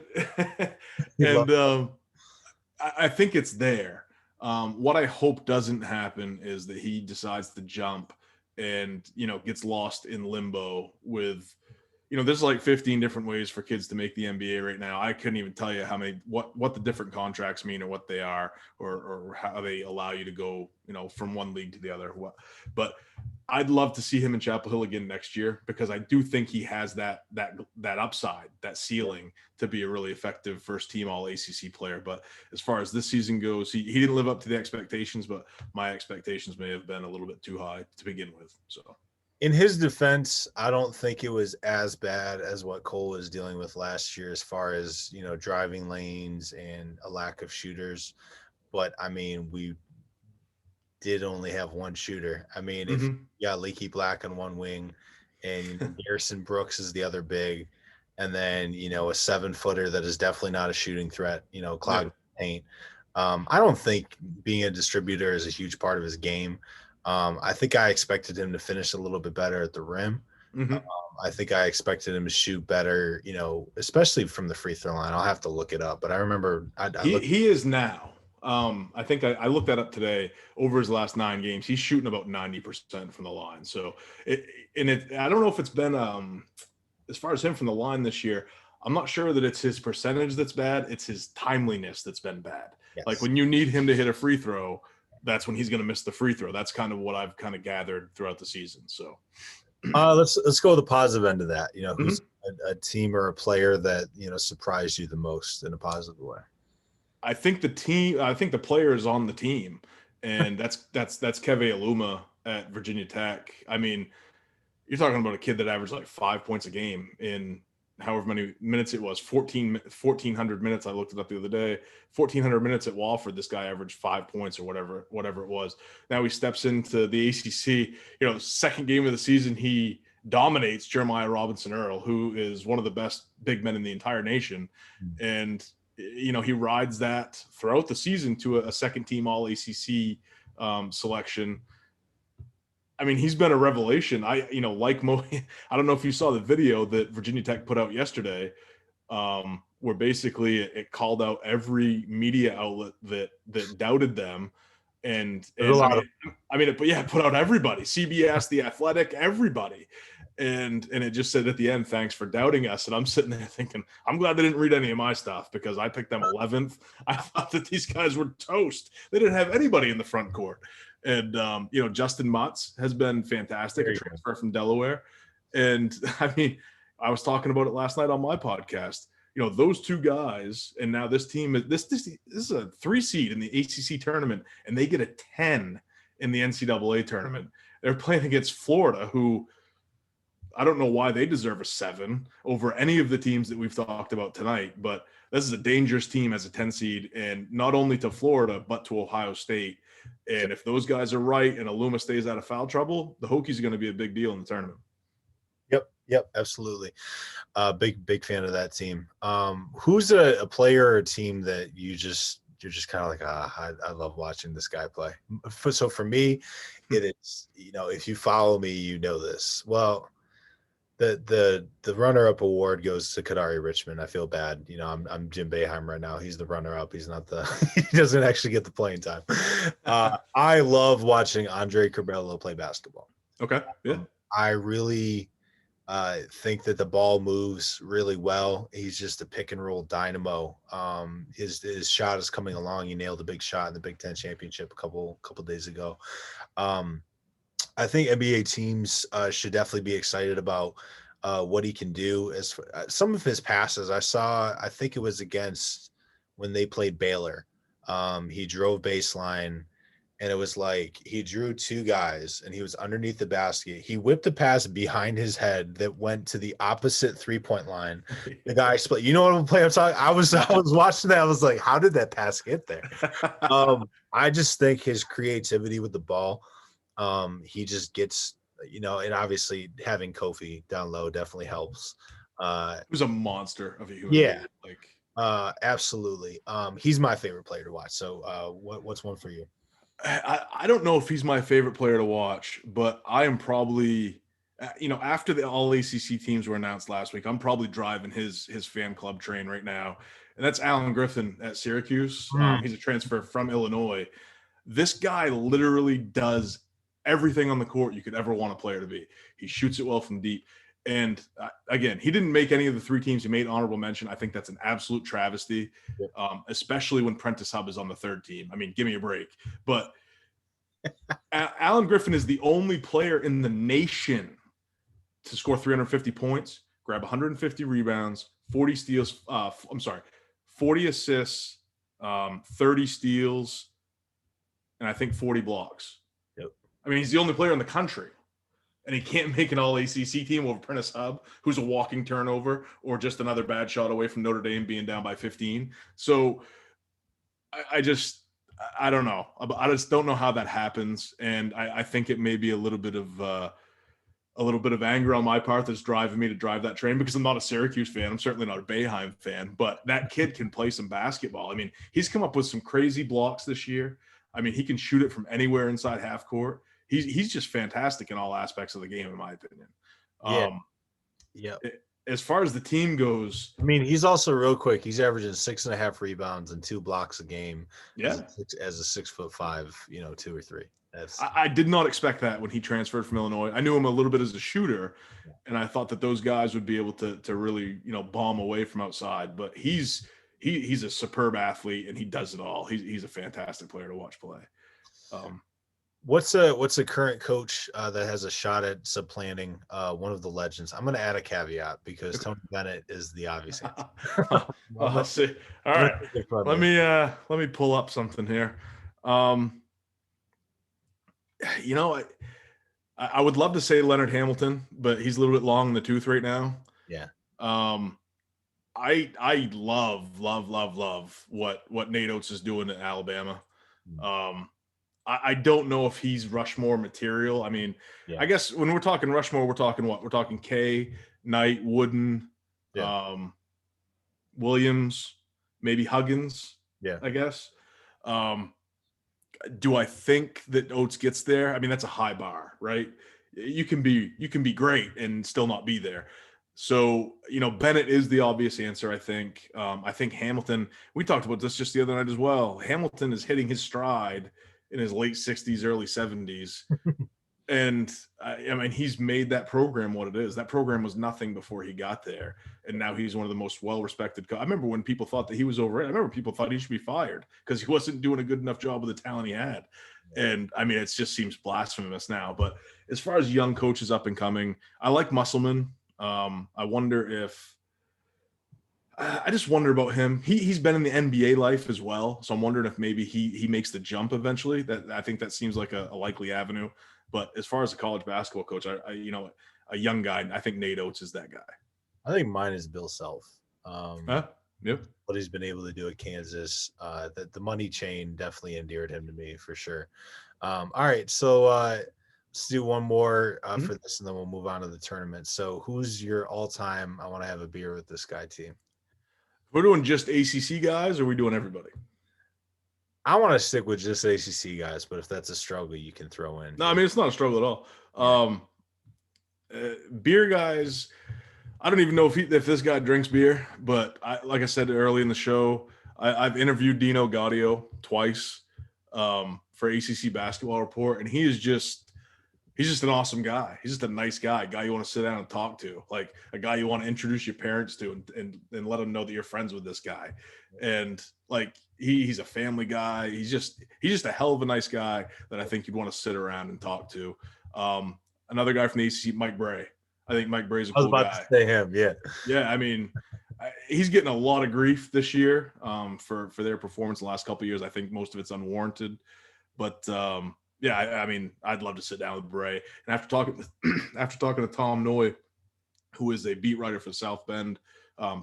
I think it's there. What I hope doesn't happen is that he decides to jump and, gets lost in limbo with, there's like 15 different ways for kids to make the NBA right now. I couldn't even tell you how many, what the different contracts mean, or what they are, or how they allow you to go, from one league to the other. But I'd love to see him in Chapel Hill again next year, because I do think he has that upside, that ceiling to be a really effective first team all ACC player. But as far as this season goes, he didn't live up to the expectations, but my expectations may have been a little bit too high to begin with. So in his defense, I don't think it was as bad as what Cole was dealing with last year, as far as, driving lanes and a lack of shooters. But I mean, we did only have one shooter. I mean, if you got Leaky Black on one wing, and Garrison Brooks is the other big, and then, a 7-footer that is definitely not a shooting threat, clogging paint. I don't think being a distributor is a huge part of his game. I think I expected him to finish a little bit better at the rim. I think I expected him to shoot better, especially from the free throw line. I'll have to look it up, but I remember he is now. I think I looked that up today. Over his last 9 games, he's shooting about 90% from the line. So I don't know if it's been as far as him from the line this year. I'm not sure that it's his percentage that's bad. It's his timeliness that's been bad. Yes. Like when you need him to hit a free throw, that's when he's going to miss the free throw. That's kind of what I've kind of gathered throughout the season. So let's go to the positive end of that. Who's a team or a player that, surprised you the most in a positive way? I think the player is on the team, and that's Keve Aluma at Virginia Tech. I mean, you're talking about a kid that averaged like 5 points a game in however many minutes it was, 1,400 minutes. I looked it up the other day, 1,400 minutes at Wofford. This guy averaged 5 points or whatever it was. Now he steps into the ACC, second game of the season. He dominates Jeremiah Robinson Earl, who is one of the best big men in the entire nation. And, he rides that throughout the season to a second team all ACC selection. I mean, he's been a revelation. I don't know if you saw the video that Virginia Tech put out yesterday, where basically it called out every media outlet that doubted them. And it put out everybody, CBS, The Athletic, everybody. And it just said at the end, thanks for doubting us. And I'm sitting there thinking, I'm glad they didn't read any of my stuff, because I picked them 11th. I thought that these guys were toast. They didn't have anybody in the front court. And, Justin Mutz has been fantastic, a transfer from Delaware. And I mean, I was talking about it last night on my podcast. Those two guys, and now this team, this is a 3 seed in the ACC tournament, and they get a 10 in the NCAA tournament. They're playing against Florida, who I don't know why they deserve a 7 over any of the teams that we've talked about tonight, but this is a dangerous team as a 10 seed, and not only to Florida, but to Ohio State. And if those guys are right and Aluma stays out of foul trouble, the Hokies are going to be a big deal in the tournament. Yep, absolutely. Big fan of that team. Who's a player or a team that you're just kind of like, I love watching this guy play? So for me, it is, if you follow me, you know this. Well, the runner-up award goes to Kadari Richmond. I feel bad. I'm Jim Boeheim right now. He's the runner-up. He's not he doesn't actually get the playing time. I love watching Andre Curbelo play basketball. Okay. Yeah. I really think that the ball moves really well. He's just a pick and roll dynamo. His shot is coming along. He nailed a big shot in the Big Ten championship a couple days ago. I think NBA teams should definitely be excited about what he can do. As some of his passes I think it was against when they played Baylor. He drove baseline and it was like he drew two guys and he was underneath the basket. He whipped a pass behind his head that went to the opposite 3-point line. The guy split. You know what play I'm talking? I was watching that. I was like, how did that pass get there? I just think his creativity with the ball, he just gets, and obviously having Kofi down low definitely helps. He was a monster of a human Yeah. being. Absolutely. He's my favorite player to watch. So what's one for you? I don't know if he's my favorite player to watch, but I am probably, after the all ACC teams were announced last week, I'm probably driving his fan club train right now. And that's Alan Griffin at Syracuse. He's a transfer from Illinois. This guy literally does everything on the court you could ever want a player to be. He shoots it well from deep. And again, he didn't make any of the three teams. He made honorable mention. I think that's an absolute travesty, especially when Prentice Hub is on the third team. I mean, give me a break. But Alan Griffin is the only player in the nation to score 350 points, grab 150 rebounds, 40 steals. 40 assists, 30 steals, and I think 40 blocks. Yep. I mean, he's the only player in the country. And he can't make an all-ACC team over Prentice Hub, who's a walking turnover or just another bad shot away from Notre Dame being down by 15. So I don't know. I just don't know how that happens. And I think it may be a little bit of anger on my part that's driving me to drive that train, because I'm not a Syracuse fan. I'm certainly not a Boeheim fan, but that kid can play some basketball. I mean, he's come up with some crazy blocks this year. I mean, he can shoot it from anywhere inside half court. He's just fantastic in all aspects of the game, in my opinion. Yeah. As far as the team goes, I mean, he's also real quick. He's averaging 6.5 rebounds and 2 blocks a game. Yeah, as a 6'5", 2 or 3. I did not expect that when he transferred from Illinois. I knew him a little bit as a shooter, and I thought that those guys would be able to really bomb away from outside. But he's a superb athlete, and he does it all. He's a fantastic player to watch play. What's a current coach that has a shot at supplanting one of the legends? I'm going to add a caveat because Tony Bennett is the obvious answer. I'll see. All right, let me pull up something here. I would love to say Leonard Hamilton, but he's a little bit long in the tooth right now. Yeah. I love what Nate Oates is doing in Alabama. I don't know if he's Rushmore material. I mean, I guess when we're talking Rushmore, we're talking what? We're talking Kay, Knight, Wooden, Williams, maybe Huggins. Yeah, I guess. Do I think that Oates gets there? I mean, that's a high bar, right? You can be great and still not be there. So, Bennett is the obvious answer, I think. I think Hamilton, we talked about this just the other night as well. Hamilton is hitting his stride in his late 60s, early 70s. And I mean, he's made that program what it is. That program was nothing before he got there. And now he's one of the most well-respected. I remember when people thought that he was overrated. I remember people thought he should be fired because he wasn't doing a good enough job with the talent he had. And I mean, it just seems blasphemous now. But as far as young coaches up and coming, I like Musselman. I just wonder about him. He's been in the NBA life as well. So I'm wondering if maybe he makes the jump eventually. I think that seems like a likely avenue. But as far as a college basketball coach, a young guy, I think Nate Oates is that guy. I think mine is Bill Self. Yep. What he's been able to do at Kansas, the money chain definitely endeared him to me for sure. All right, so let's do one more for this, and then we'll move on to the tournament. So who's your all-time, I want to have a beer with this guy team? We're doing just ACC guys, or are we doing everybody? I want to stick with just ACC guys, but if that's a struggle, you can throw in. No, I mean, it's not a struggle at all. Beer guys, I don't even know if this guy drinks beer, but like I said early in the show, I've interviewed Dino Gaudio twice for ACC Basketball Report, and he's just an awesome guy. He's just a nice guy you want to sit down and talk to, like a guy you want to introduce your parents to and let them know that you're friends with this guy. And like he's a family guy. He's just a hell of a nice guy that I think you'd want to sit around and talk to. Another guy from the ACC, Mike Bray. I think Mike Bray's a cool guy. I was about to say him, yeah. Yeah, I mean, he's getting a lot of grief this year for their performance the last couple of years. I think most of it's unwarranted. But yeah, I mean, I'd love to sit down with Bray. And after talking to Tom Noy, who is a beat writer for South Bend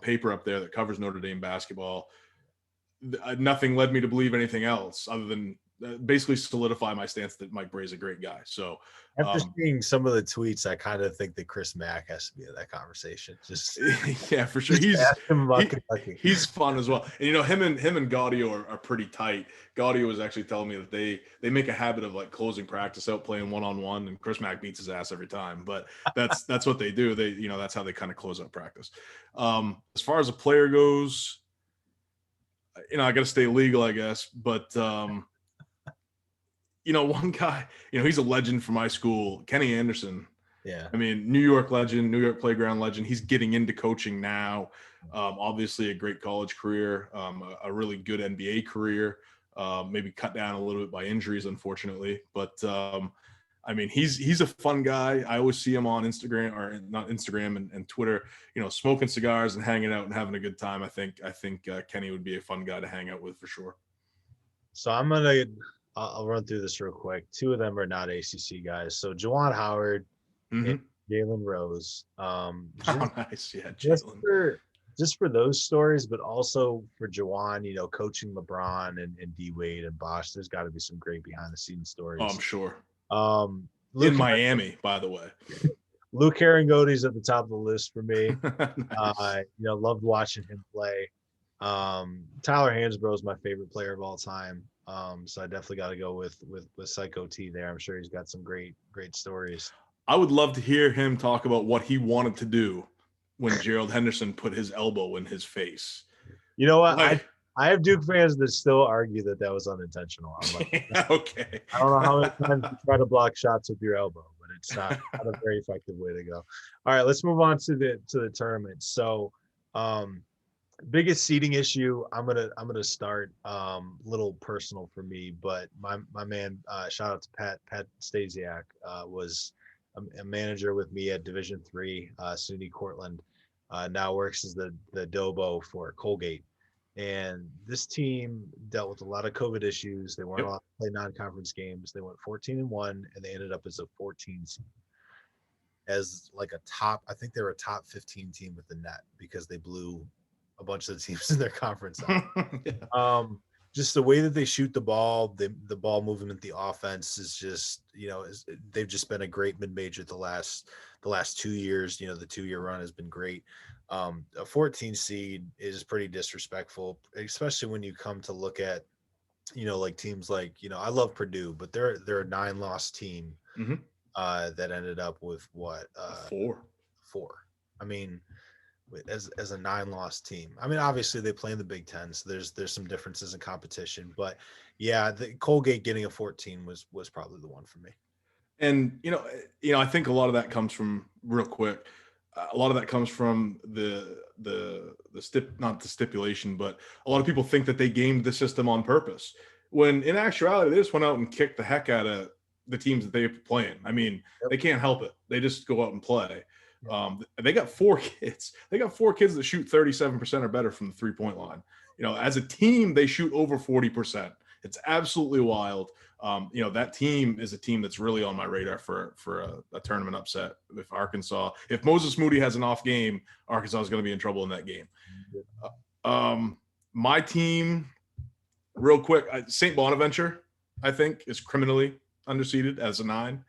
paper up there that covers Notre Dame basketball, nothing led me to believe anything else other than basically solidify my stance that Mike Bray's a great guy. So after seeing some of the tweets, I kind of think that Chris Mack has to be in that conversation. Just yeah, for sure. He's fun as well. And him and Gaudio are pretty tight. Gaudio was actually telling me that they make a habit of like closing practice out playing one-on-one, and Chris Mack beats his ass every time. But that's what they do. They that's how they kind of close out practice. As far as a player goes, I got to stay legal, I guess. But one guy, he's a legend for my school, Kenny Anderson. Yeah. I mean, New York legend, New York playground legend. He's getting into coaching now. Obviously a great college career, a really good NBA career, maybe cut down a little bit by injuries, unfortunately. But I mean, he's a fun guy. I always see him on Instagram, or not Instagram, and Twitter, smoking cigars and hanging out and having a good time. I think Kenny would be a fun guy to hang out with for sure. So I'll run through this real quick. Two of them are not ACC guys. So Juwan Howard and Jalen Rose. Nice. Yeah, Jalen. Just for those stories, but also for Juwan, coaching LeBron and D Wade and Bosh, there's got to be some great behind the scenes stories. Oh, I'm sure. Luke in Miami, by the way. Luke Herringoti's at the top of the list for me. Nice. Loved watching him play. Tyler Hansbrough is my favorite player of all time. So I definitely got to go with Psycho T there. I'm sure he's got some great stories. I would love to hear him talk about what he wanted to do when Gerald Henderson put his elbow in his face. You know what? I have Duke fans that still argue that was unintentional. I'm like, okay. I don't know how many times you try to block shots with your elbow, but it's not a very effective way to go. All right, let's move on to the tournament. So, biggest seeding issue. I'm gonna start little personal for me, but my man, shout out to Pat Stasiak, was a manager with me at Division III, SUNY Cortland. Now works as the Dobo for Colgate. And this team dealt with a lot of COVID issues. They weren't allowed to play non-conference games. They went 14-1, and they ended up as a 14 seed. As like a top, I think they were a top 15 team with the net because they blew a bunch of the teams in their conference out. Just the way that they shoot the ball, the ball movement, the offense is just, they've just been a great mid-major the last 2 years. The 2-year run has been great. A 14 seed is pretty disrespectful, especially when you come to look at, like teams like, I love Purdue, but they're a 9-loss team that ended up with what? 4. I mean, as a 9-loss team. I mean, obviously they play in the Big Ten, so there's some differences in competition, but yeah, the Colgate getting a 14 was probably the one for me. And I think a lot of that comes from real quick. A lot of that comes from not the stipulation, but a lot of people think that they gamed the system on purpose, when in actuality they just went out and kicked the heck out of the teams that they were playing. I mean, They can't help it. They just go out and play. They got 4 kids. They got 4 kids that shoot 37% or better from the 3-point line. As a team, they shoot over 40%. It's absolutely wild. That team is a team that's really on my radar for a tournament upset. If Moses Moody has an off game, Arkansas is going to be in trouble in that game. My team, real quick, St. Bonaventure, I think, is criminally underseeded as a 9.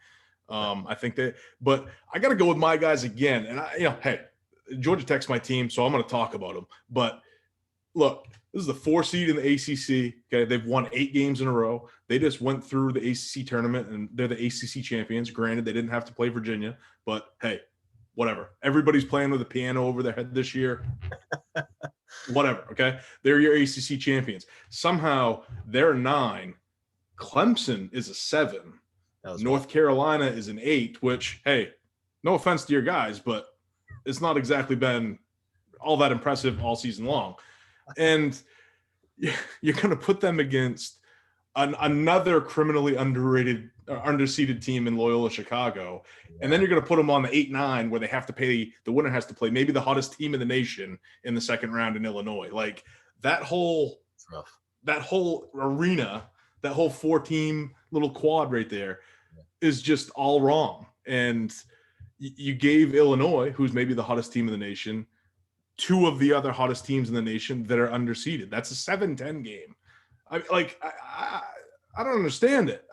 I think but I got to go with my guys again. And hey, Georgia Tech's my team, so I'm going to talk about them. But look, this is the 4 seed in the ACC. Okay, they've won 8 games in a row. They just went through the ACC tournament, and they're the ACC champions. Granted, they didn't have to play Virginia, but hey, whatever. Everybody's playing with a piano over their head this year. Whatever. Okay, they're your ACC champions. Somehow they're 9. Clemson is a 7. North Carolina is an 8, which, hey, no offense to your guys, but it's not exactly been all that impressive all season long. And you're going to put them against another criminally underseeded team in Loyola Chicago. And then you're going to put them on the 8-9 where the winner has to play maybe the hottest team in the nation in the second round in Illinois. Like that whole arena, that whole 4-team little quad right there is just all wrong. And you gave Illinois, who's maybe the hottest team in the nation, two of the other hottest teams in the nation that are underseeded. That's a 7-10 game. I don't understand it.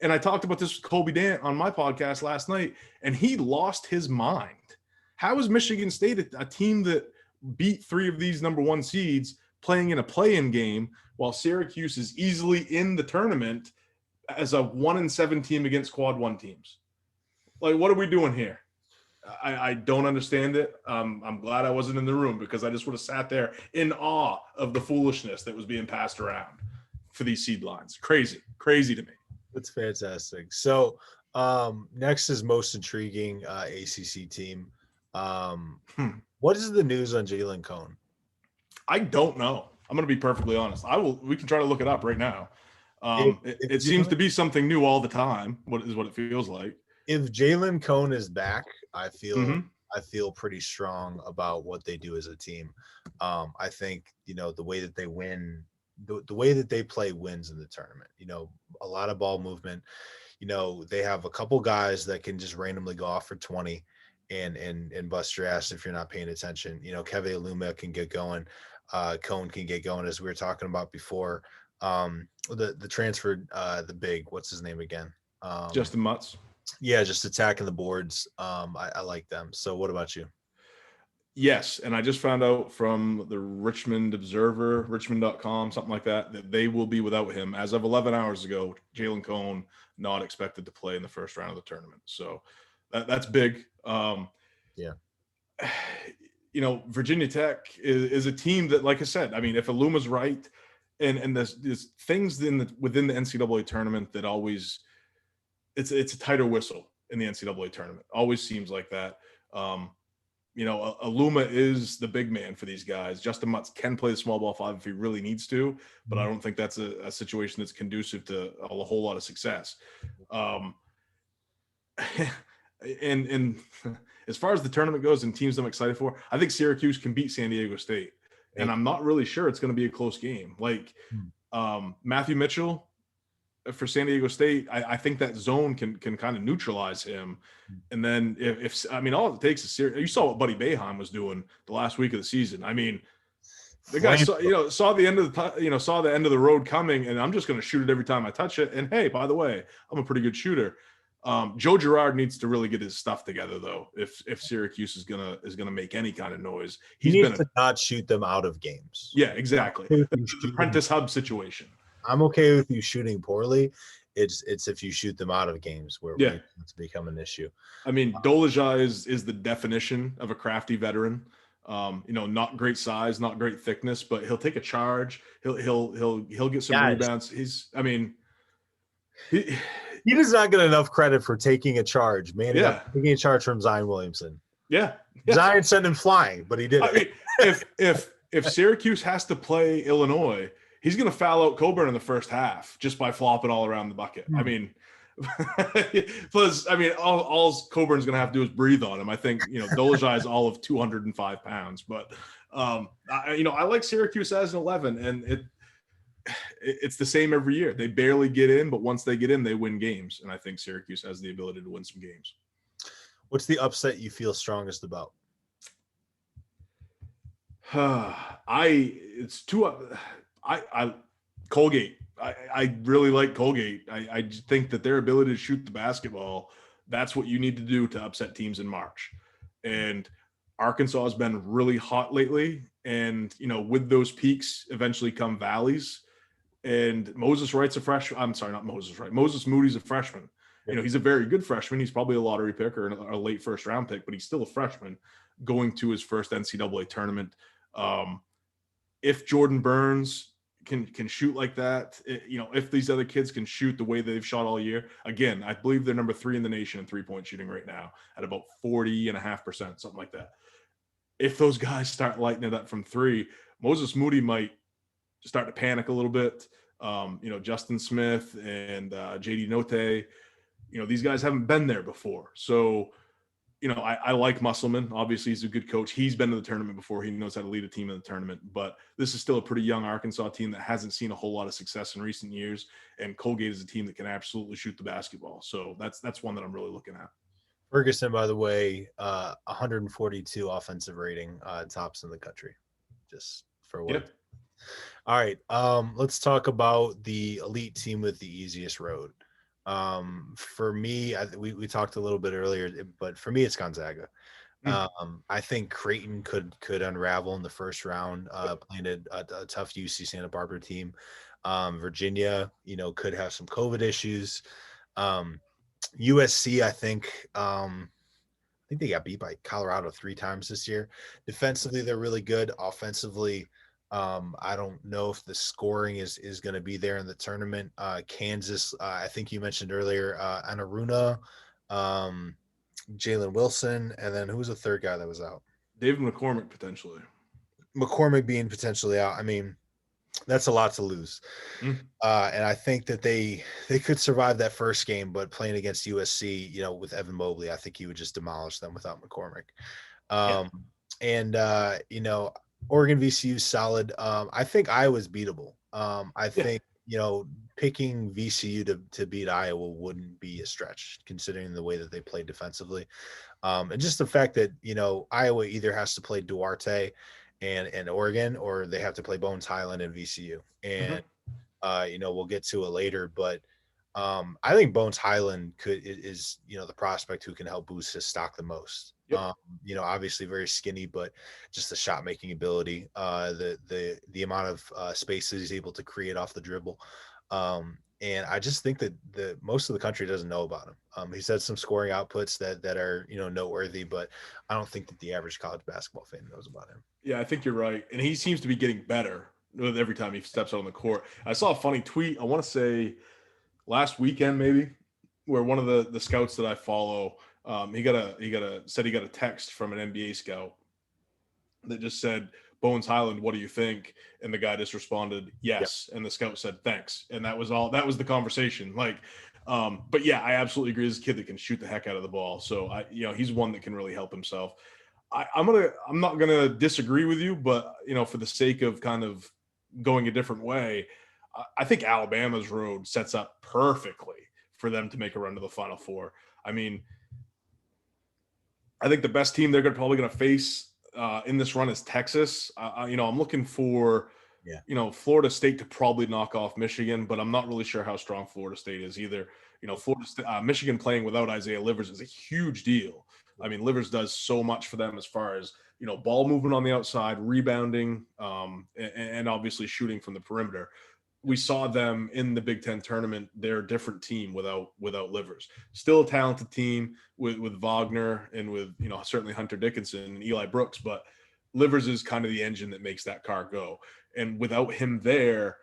And I talked about this with Colby Dant on my podcast last night, and he lost his mind. How is Michigan State a team that beat three of these number one seeds playing in a play-in game while Syracuse is easily in the tournament as a 1-7 team against quad one teams? Like, what are we doing here? I don't understand it. I'm glad I wasn't in the room, because I just would have sat there in awe of the foolishness that was being passed around for these seed lines. Crazy to me. That's fantastic. So next is most intriguing ACC team. What is the news on Jalen Cone? I don't know. I'm going to be perfectly honest. We can try to look it up right now. It seems to be something new all the time. What it feels like. If Jalen Cone is back, I feel pretty strong about what they do as a team. I think, the way that they win, the way that they play wins in the tournament. A lot of ball movement. They have a couple guys that can just randomly go off for 20 and bust your ass if you're not paying attention. Keve Aluma can get going. Cone can get going, as we were talking about before. The transfer, the big, what's his name again? Justin Mutz. Yeah, just attacking the boards. I like them. So what about you? Yes, and I just found out from the Richmond Observer, richmond.com, something like that they will be without him. As of 11 hours ago, Jalen Cone not expected to play in the first round of the tournament. So that's big. Virginia Tech is a team that, like I said, I mean, if Aluma's right, and there's things within the NCAA tournament that always it's a tighter whistle in the NCAA tournament. Always seems like that. Aluma is the big man for these guys. Justin Mutz can play the small ball five if he really needs to, but I don't think that's a situation that's conducive to a whole lot of success. And as far as the tournament goes and teams I'm excited for, I think Syracuse can beat San Diego State. And I'm not really sure it's going to be a close game. Like Matthew Mychal for San Diego State, I think that zone can kind of neutralize him. And then if all it takes is Syracuse. You saw what Buddy Boeheim was doing the last week of the season. I mean, the guy saw the end of the end of the road coming, and I'm just going to shoot it every time I touch it. And hey, by the way, I'm a pretty good shooter. Joe Girard needs to really get his stuff together, though. If Syracuse is gonna make any kind of noise, he needs to not shoot them out of games. Yeah, exactly. The Prentice Hub situation. I'm okay with you shooting poorly. It's if you shoot them out of games where it's become an issue. I mean, Dolezaj is the definition of a crafty veteran. Not great size, not great thickness, but he'll take a charge. He'll get some rebounds. He does not get enough credit for taking a charge, man. Taking a charge from Zion Williamson. Yeah. Zion sent him flying, but he did it. If Syracuse has to play Illinois, he's going to foul out Coburn in the first half just by flopping all around the bucket. I mean, plus, all Coburn's going to have to do is breathe on him. I think, Dolezaj is all of 205 pounds, but I like Syracuse as an 11, and it's the same every year. They barely get in, but once they get in, they win games. And I think Syracuse has the ability to win some games. What's the upset you feel strongest about? Colgate. I really like Colgate. I just think that their ability to shoot the basketball, that's what you need to do to upset teams in March. And Arkansas has been really hot lately. And, with those peaks eventually come valleys. And Moses Wright's a freshman. I'm sorry, not Moses Wright. Moses Moody's a freshman. He's a very good freshman. He's probably a lottery pick or a late first round pick, but he's still a freshman going to his first NCAA tournament. If Jordan Burns can shoot like that, if these other kids can shoot the way they've shot all year, again, I believe they're number 3 in the nation in 3-point shooting right now at about 40.5%, something like that. If those guys start lighting it up from 3, Moses Moody might start to panic a little bit. Justin Smith and JD Note, these guys haven't been there before. So, I like Musselman. Obviously, he's a good coach. He's been to the tournament before. He knows how to lead a team in the tournament. But this is still a pretty young Arkansas team that hasn't seen a whole lot of success in recent years. And Colgate is a team that can absolutely shoot the basketball. So that's one that I'm really looking at. Ferguson, by the way, 142 offensive rating, tops in the country. Just for what? Yep. All right. Let's talk about the elite team with the easiest road. For me, we talked a little bit earlier, but for me, it's Gonzaga. I think Creighton could unravel in the first round, playing a tough UC Santa Barbara team. Virginia, could have some COVID issues. USC, I think they got beat by Colorado 3 times this year. Defensively, they're really good. Offensively, I don't know if the scoring is going to be there in the tournament. Kansas, I think you mentioned earlier, Anaruna, Jalen Wilson, and then who was the third guy that was out? David McCormick, potentially. McCormick being potentially out. I mean, that's a lot to lose. And I think that they could survive that first game, but playing against USC, with Evan Mobley, I think he would just demolish them without McCormick. And Oregon VCU solid. I think Iowa's beatable. I think, picking VCU to beat Iowa wouldn't be a stretch considering the way that they play defensively. And just the fact that, Iowa either has to play Duarte and Oregon, or they have to play Bones Highland and VCU. And, we'll get to it later, but I think Bones Highland is the prospect who can help boost his stock the most. Yep. Obviously very skinny, but just the shot making ability, the amount of space that he's able to create off the dribble. And I just think that most of the country doesn't know about him. He's had some scoring outputs that are, noteworthy, but I don't think that the average college basketball fan knows about him. Yeah, I think you're right. And he seems to be getting better with every time he steps out on the court. I saw a funny tweet, I want to say last weekend maybe, where one of the scouts that I follow, he got a text from an NBA scout that just said, Bones Highland, what do you think? And the guy just responded, yes. Yep. And the scout said, thanks. And that was all. That was the conversation. But yeah, I absolutely agree. This kid that can shoot the heck out of the ball. So he's one that can really help himself. I'm not gonna disagree with you, but for the sake of kind of going a different way, I think Alabama's road sets up perfectly for them to make a run to the Final Four. I mean, I think the best team they're probably going to face in this run is Texas. I'm looking for, Florida State to probably knock off Michigan, but I'm not really sure how strong Florida State is either. Michigan playing without Isaiah Livers is a huge deal. I mean, Livers does so much for them as far as, ball movement on the outside, rebounding, and obviously shooting from the perimeter. We saw them in the Big Ten tournament. They're a different team without Livers. Still a talented team with Wagner and with, certainly Hunter Dickinson and Eli Brooks, but Livers is kind of the engine that makes that car go. And without him there,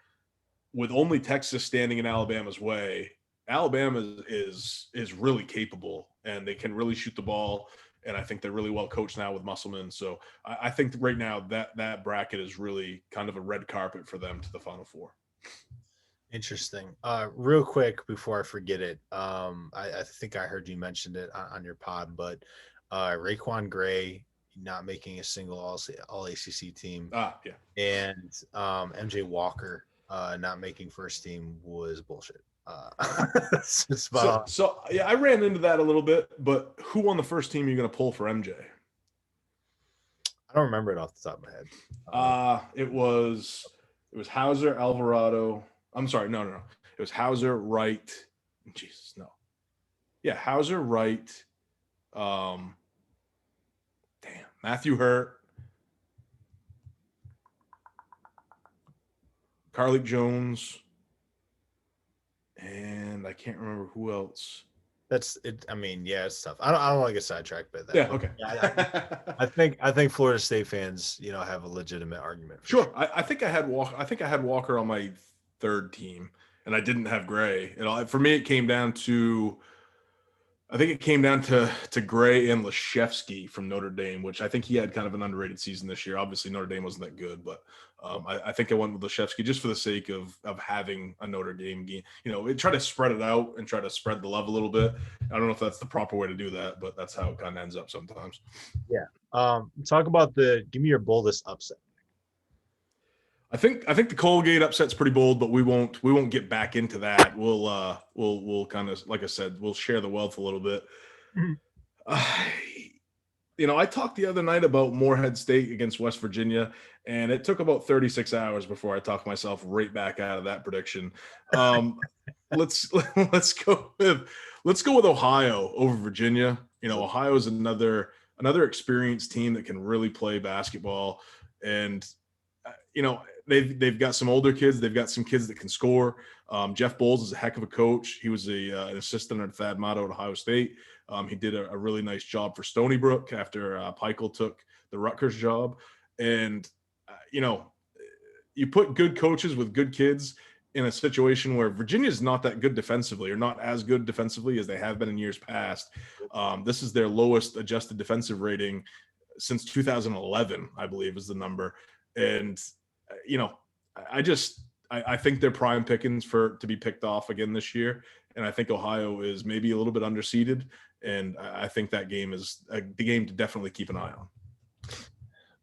with only Texas standing in Alabama's way, Alabama is really capable and they can really shoot the ball. And I think they're really well coached now with Musselman. So I think right now that bracket is really kind of a red carpet for them to the Final Four. Interesting. Real quick before I forget it, I think I heard you mentioned it on your pod, but Raekwon Gray not making a single all ACC team. Yeah. And MJ Walker not making first team was bullshit. So yeah, I ran into that a little bit, but who on the first team are you going to pull for MJ? I don't remember it off the top of my head. It was Hauser, Alvarado. I'm sorry, no. It was Hauser, Wright. Jesus, no. Yeah, Hauser, Wright. Matthew Hurt. Carlik Jones. And I can't remember who else. That's it. I mean, yeah, it's tough. I don't want to get sidetracked by that. Yeah, okay. I think Florida State fans, have a legitimate argument. Sure. I think I had Walker on my third team, and I didn't have Gray. For me, it came down to I think it came down to Gray and Leshevsky from Notre Dame, which I think he had kind of an underrated season this year. Obviously, Notre Dame wasn't that good, but I think I went with Leshevsky just for the sake of having a Notre Dame game. Try to spread it out and try to spread the love a little bit. I don't know if that's the proper way to do that, but that's how it kind of ends up sometimes. Yeah. Talk about give me your boldest upset. I think the Colgate upset's pretty bold, but we won't get back into that. We'll kind of, like I said, we'll share the wealth a little bit. I talked the other night about Morehead State against West Virginia, and it took about 36 hours before I talked myself right back out of that prediction. Let's go with Ohio over Virginia. Ohio is another experienced team that can really play basketball, and they've got some older kids. They've got some kids that can score. Jeff Bowles is a heck of a coach. He was an assistant at Thad Matta at Ohio State. He did a really nice job for Stony Brook after Mychal took the Rutgers job. And, you put good coaches with good kids in a situation where Virginia is not that good defensively, or not as good defensively as they have been in years past. This is their lowest adjusted defensive rating since 2011, I believe is the number. And, I think they're prime pickings to be picked off again this year. And I think Ohio is maybe a little bit underseeded. And I think that game is the game to definitely keep an eye on.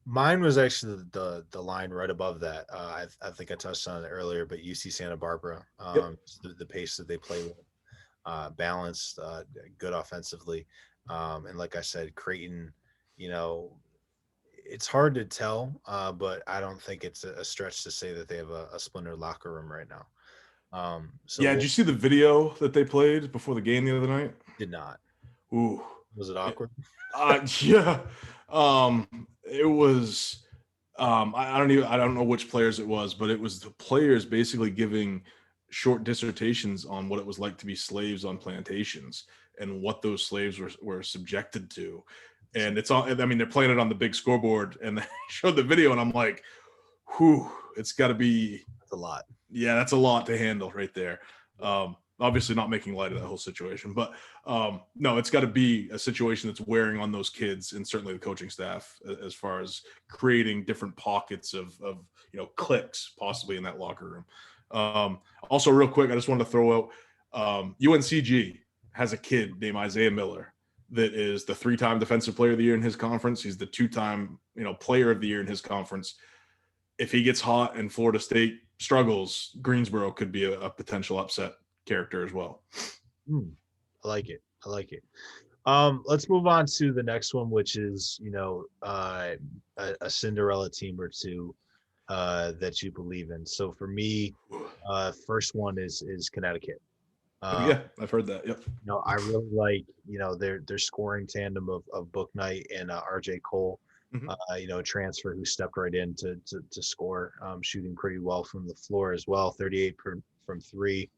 Mine was actually the line right above that. I think I touched on it earlier, but UC Santa Barbara, the pace that they play with, balanced, good offensively. And like I said, Creighton, it's hard to tell, but I don't think it's a stretch to say that they have a splintered locker room right now. Did you see the video that they played before the game the other night? Did not. Ooh, was it awkward? Yeah. It was. I don't know which players it was, but it was the players basically giving short dissertations on what it was like to be slaves on plantations and what those slaves were subjected to. And it's all, I mean, they're playing it on the big scoreboard, and they showed the video, and I'm like, whew, it's got to be. That's a lot. Yeah, that's a lot to handle right there. Obviously not making light of that whole situation, but no, it's got to be a situation that's wearing on those kids and certainly the coaching staff as far as creating different pockets of cliques possibly in that locker room. Also, real quick, I just wanted to throw out UNCG has a kid named Isaiah Miller that is the 3-time defensive player of the year in his conference. He's the 2-time, player of the year in his conference. If he gets hot and Florida State struggles, Greensboro could be a potential upset character as well. I like it. Let's move on to the next one, which is, a Cinderella team or two that you believe in. So for me, first one is Connecticut. Yeah, I've heard that. Yep. I really like, their scoring tandem of Book Knight and RJ Cole, a transfer who stepped right in to score, shooting pretty well from the floor as well, 38 from three.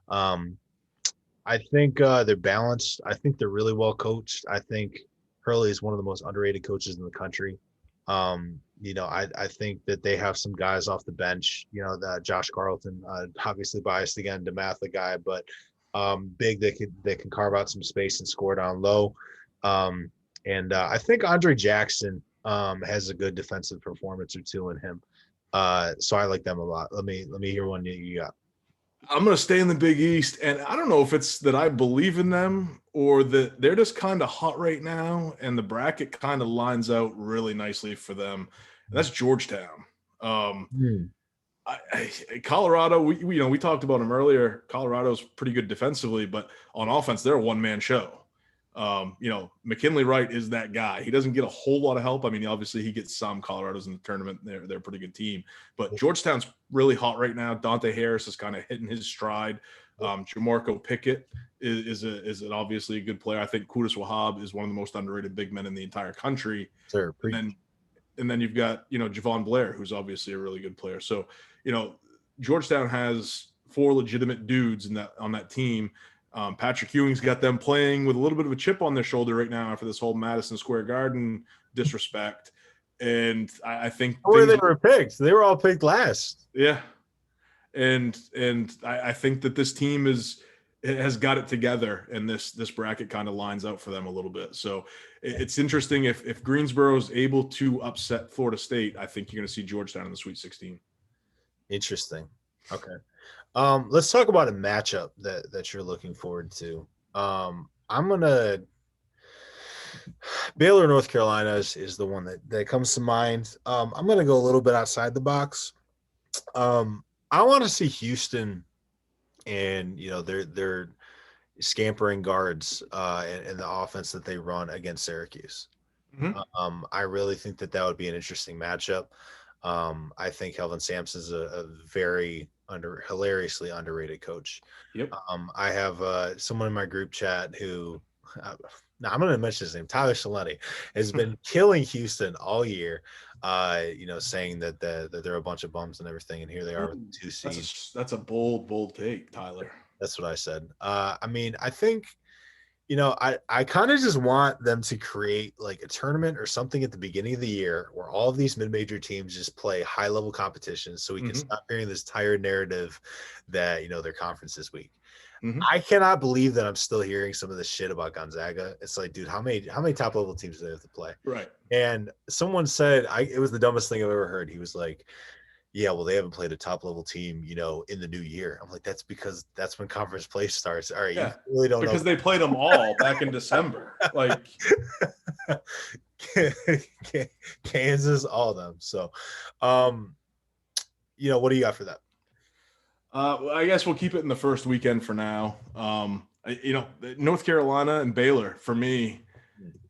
I think they're balanced. I think they're really well coached. I think Hurley is one of the most underrated coaches in the country. I think that they have some guys off the bench, that Josh Carlton, obviously biased again, DeMatha guy, but big that can carve out some space and score down low. And I think Andre Jackson has a good defensive performance or two in him. So I like them a lot. Let me hear one that you got. I'm going to stay in the Big East, and I don't know if it's that I believe in them or that they're just kind of hot right now, and the bracket kind of lines out really nicely for them. And that's Georgetown. Colorado, we talked about them earlier. Colorado's pretty good defensively, but on offense, they're a one-man show. McKinley Wright is that guy. He doesn't get a whole lot of help. I mean, obviously he gets some. Colorado's in the tournament. They're a pretty good team, but Georgetown's really hot right now. Dante Harris is kind of hitting his stride. Jamarco Pickett is obviously a good player. I think Qudus Wahab is one of the most underrated big men in the entire country. Sure. And then you've got, Javon Blair, who's obviously a really good player. So, Georgetown has 4 legitimate dudes on that team. Patrick Ewing's got them playing with a little bit of a chip on their shoulder right now after this whole Madison Square Garden disrespect. And I think where they were picked. They were all picked last. Yeah. And I think that this team is has got it together, and this bracket kind of lines out for them a little bit. So it's interesting if Greensboro is able to upset Florida State. I think you're going to see Georgetown in the Sweet 16. Interesting. Okay. Let's talk about a matchup that you're looking forward to. I'm gonna Baylor, North Carolina is the one that comes to mind. I'm gonna go a little bit outside the box. I want to see Houston and their scampering guards and the offense that they run against Syracuse. I really think that would be an interesting matchup. I think Kelvin Sampson is a very hilariously underrated coach. Yep. I have someone in my group chat who, now I'm going to mention his name, Tyler Shaleni, has been killing Houston all year. Saying that they're a bunch of bums and everything, and here they are with 2 seeds. That's a bold take, Tyler. That's what I said. I mean, I think, I kind of just want them to create like a tournament or something at the beginning of the year where all of these mid-major teams just play high-level competitions so we can stop hearing this tired narrative that, their conference is weak. I cannot believe that I'm still hearing some of this shit about Gonzaga. It's like, dude, how many top-level teams do they have to play? Right. And someone said, it was the dumbest thing I've ever heard. He was like, yeah, well, they haven't played a top-level team, in the new year. I'm like, that's because that's when conference play starts. All right, yeah, you really don't because know. They played them all back in December. Like Kansas, all of them. So, what do you got for that? I guess we'll keep it in the first weekend for now. North Carolina and Baylor for me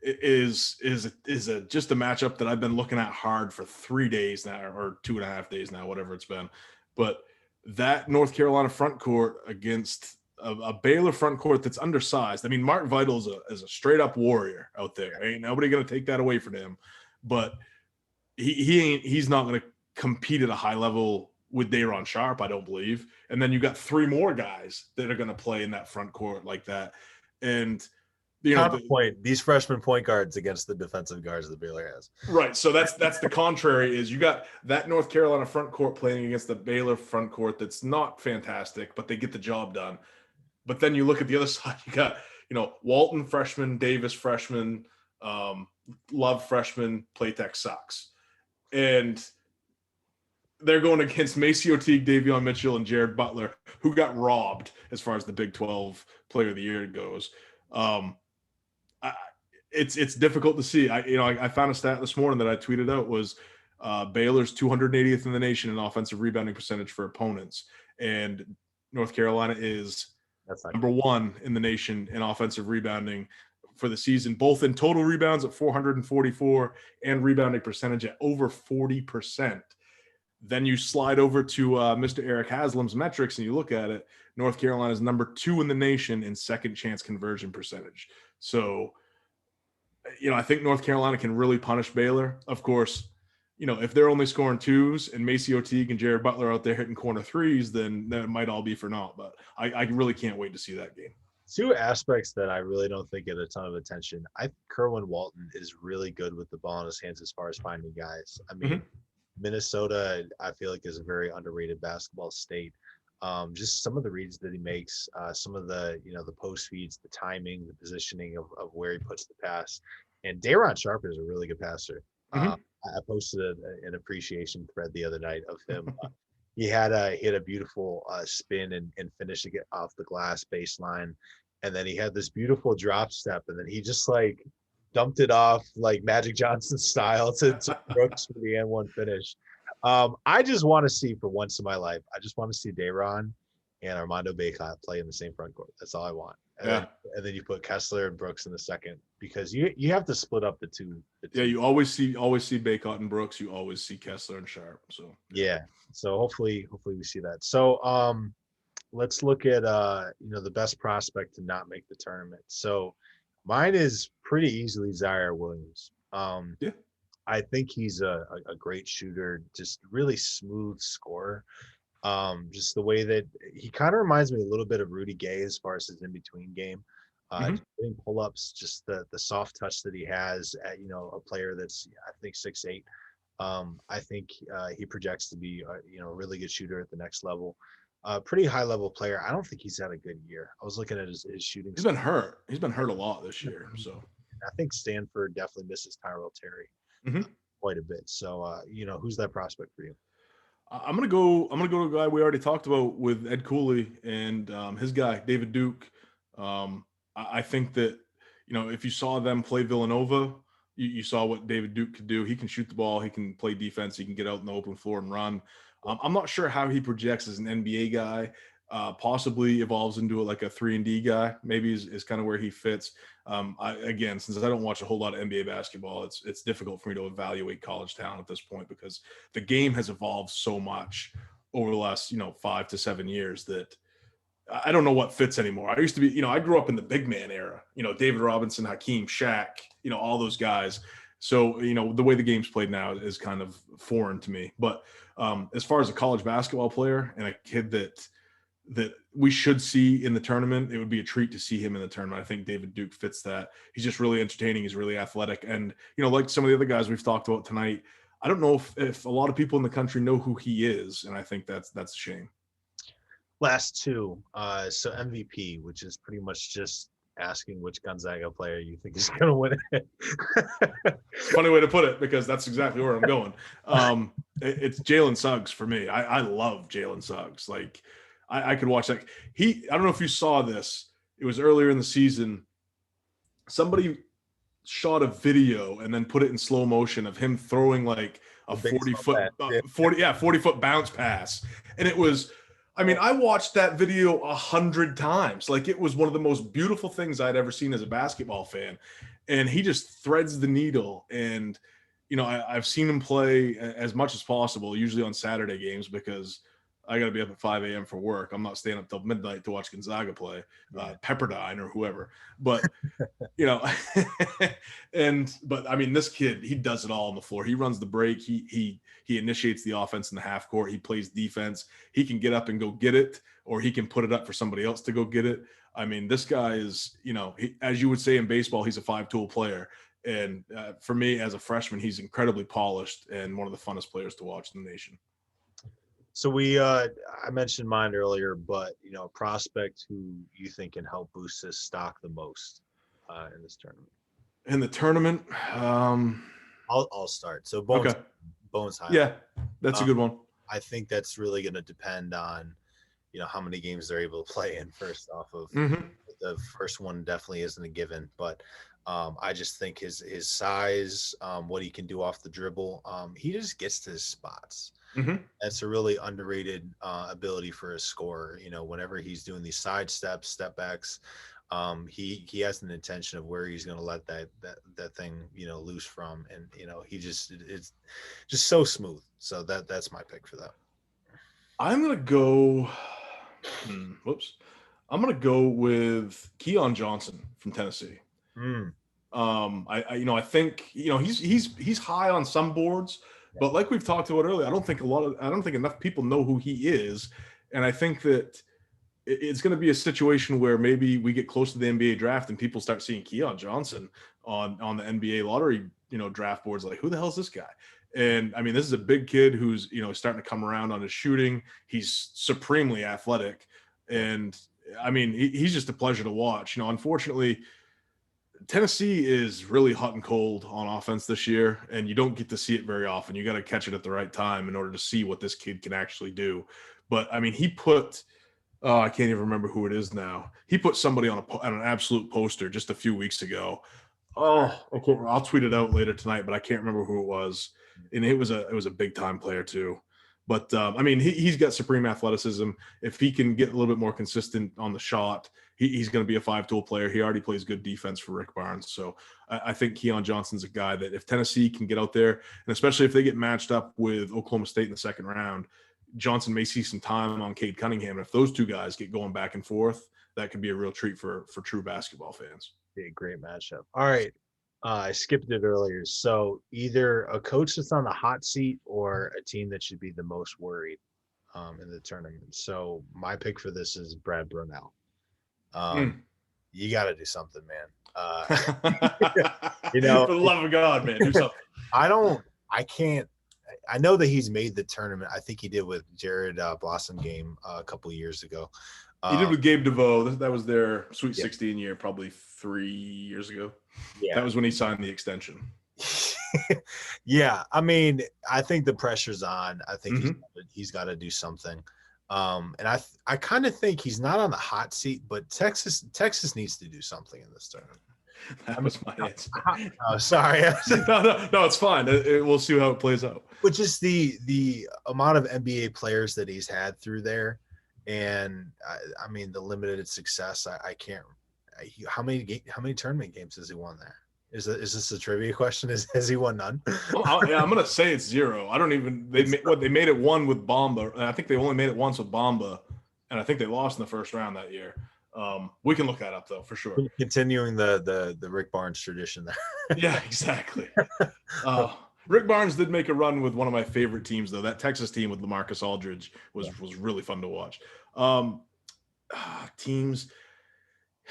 is just a matchup that I've been looking at hard for 3 days now, or 2.5 days now, whatever it's been. But that North Carolina front court against a Baylor front court that's undersized. I mean, Mark Vital is a straight up warrior out there. Ain't nobody going to take that away from him. But he's not going to compete at a high level with Day'Ron Sharpe, I don't believe. And then you got 3 more guys that are going to play in that front court like that. And these freshman point guards against the defensive guards that Baylor has. Right. So that's the contrary is you got that North Carolina front court playing against the Baylor front court that's not fantastic, but they get the job done. But then you look at the other side, you got, Walton freshman, Davis freshman, Love freshman, Playtech sucks. And they're going against Macy Teague, Davion Mitchell, and Jared Butler, who got robbed as far as the Big 12 Player of the Year goes. It's difficult to see. I found a stat this morning that I tweeted out was Baylor's 280th in the nation in offensive rebounding percentage for opponents, and North Carolina is number 1 in the nation in offensive rebounding for the season, both in total rebounds at 444 and rebounding percentage at over 40%. Then you slide over to Mr. Eric Haslam's metrics and you look at it. North Carolina is number 2 in the nation in second chance conversion percentage. So, I think North Carolina can really punish Baylor. Of course, if they're only scoring 2s and Macy Teague and Jared Butler out there hitting corner 3s, then that might all be for naught. But I really can't wait to see that game. 2 aspects that I really don't think get a ton of attention. I think Kerwin Walton is really good with the ball in his hands as far as finding guys. I mean, Minnesota, I feel like, is a very underrated basketball state. Just some of the reads that he makes, some of the, the post feeds, the timing, the positioning of where he puts the pass. And Day'Ron Sharpe is a really good passer. I posted an appreciation thread the other night of him. He had a beautiful spin and finish to get off the glass baseline. And then he had this beautiful drop step. And then he just dumped it off like Magic Johnson style to Brooks for the N1 finish. I just want to see, for once in my life, I just want to see Day'Ron and Armando Bacot play in the same front court. That's all I want. And then you put Kessler and Brooks in the second, because you have to split up the two. Yeah, you always see Bacot and Brooks. You always see Kessler and Sharpe. So so hopefully we see that. So let's look at the best prospect to not make the tournament. So mine is pretty easily Zaire Williams. I think he's a great shooter, just really smooth scorer. Just the way that he kind of reminds me a little bit of Rudy Gay as far as his in-between game. Doing pull-ups, just the soft touch that he has at, a player that's, I think, 6'8". I think he projects to be a really good shooter at the next level. Pretty high level player. I don't think he's had a good year. I was looking at his shooting. He's been hurt. He's been hurt a lot this year. So I think Stanford definitely misses Tyrell Terry quite a bit. So who's that prospect for you? I'm gonna go to a guy we already talked about with Ed Cooley and his guy David Duke. I think that if you saw them play Villanova, you saw what David Duke could do. He can shoot the ball. He can play defense. He can get out in the open floor and run. I'm not sure how he projects as an NBA guy. Possibly evolves into like a 3-and-D guy. Maybe is kind of where he fits. Since I don't watch a whole lot of NBA basketball, it's difficult for me to evaluate college talent at this point because the game has evolved so much over the last 5 to 7 years that I don't know what fits anymore. I used to be, I grew up in the big man era. David Robinson, Hakeem, Shaq, all those guys. So the way the game's played now is kind of foreign to me. But as far as a college basketball player and a kid that we should see in the tournament, it would be a treat to see him in the tournament. I think David Duke fits that. He's just really entertaining. He's really athletic. And, like some of the other guys we've talked about tonight, I don't know if a lot of people in the country know who he is. And I think that's a shame. Last two. So MVP, which is pretty much just asking which Gonzaga player you think is going to win it. Funny way to put it, because that's exactly where I'm going. It's Jalen Suggs for me. I love Jalen Suggs. Like, I could watch that. I don't know if you saw this. It was earlier in the season. Somebody shot a video and then put it in slow motion of him throwing like a 40-foot bounce pass. And it was, I watched that video 100 times. Like, it was one of the most beautiful things I'd ever seen as a basketball fan. And he just threads the needle. And, I've seen him play as much as possible, usually on Saturday games, because I got to be up at 5 a.m. for work. I'm not staying up till midnight to watch Gonzaga play, Pepperdine or whoever. But, this kid, he does it all on the floor. He runs the break. He initiates the offense in the half court. He plays defense. He can get up and go get it, or he can put it up for somebody else to go get it. This guy is, as you would say in baseball, he's a 5-tool player. And for me, as a freshman, he's incredibly polished and one of the funnest players to watch in the nation. So I mentioned mine earlier, but a prospect who you think can help boost his stock the most in this tournament. In the tournament, I'll start. So Bones Highland. Yeah, that's a good one. I think that's really going to depend on how many games they're able to play in. First off of the first one definitely isn't a given, but I just think his size, what he can do off the dribble, he just gets to his spots. That's a really underrated ability for a scorer. Whenever he's doing these side steps, step backs, he has an intention of where he's going to let that thing loose from, and it's just so smooth. So that's my pick for that. I'm gonna go. I'm gonna go with Keon Johnson from Tennessee. I think he's high on some boards. But like we've talked about earlier, I don't think enough people know who he is. And I think that it's going to be a situation where maybe we get close to the NBA draft and people start seeing Keon Johnson on the NBA lottery, draft boards. Like, who the hell is this guy? And this is a big kid who's, starting to come around on his shooting. He's supremely athletic. And he's just a pleasure to watch. Unfortunately, Tennessee is really hot and cold on offense this year, and you don't get to see it very often. You got to catch it at the right time in order to see what this kid can actually do. But he put, I can't even remember who it is now. He put somebody on an absolute poster just a few weeks ago. I'll tweet it out later tonight, but I can't remember who it was. And it was a big time player too. But he's got supreme athleticism. If he can get a little bit more consistent on the shot, he's going to be a 5-tool player. He already plays good defense for Rick Barnes. So I think Keon Johnson's a guy that if Tennessee can get out there, and especially if they get matched up with Oklahoma State in the second round, Johnson may see some time on Cade Cunningham. And if those two guys get going back and forth, that could be a real treat for true basketball fans. Be a great matchup. All right. I skipped it earlier. So either a coach that's on the hot seat or a team that should be the most worried in the tournament. So my pick for this is Brad Brunell. You got to do something, man. For the love of God, man, do something. I can't I know that he's made the tournament. I think he did with Jared Blossom game a couple years ago. He did with Gabe DeVoe. That was their Sweet Yeah. 16 year, probably 3 years ago. Yeah. That was when he signed the extension. Yeah, I mean, I think the pressure's on. I think he's got to do something. And I kind of think he's not on the hot seat, but Texas needs to do something in this tournament. That was my answer. Oh, sorry. No, it's fine. We'll see how it plays out. But just the amount of NBA players that he's had through there, and I mean the limited success. I can't. How many tournament games has he won there? Is this a trivia question? Has he won none? I'm gonna say it's 0. I don't even. They made it 1 with Bamba, and I think they only made it once with Bamba, and I think they lost in the first round that year. We can look that up though for sure. Continuing the Rick Barnes tradition there. Yeah, exactly. Rick Barnes did make a run with one of my favorite teams though. That Texas team with LaMarcus Aldridge was really fun to watch. Teams.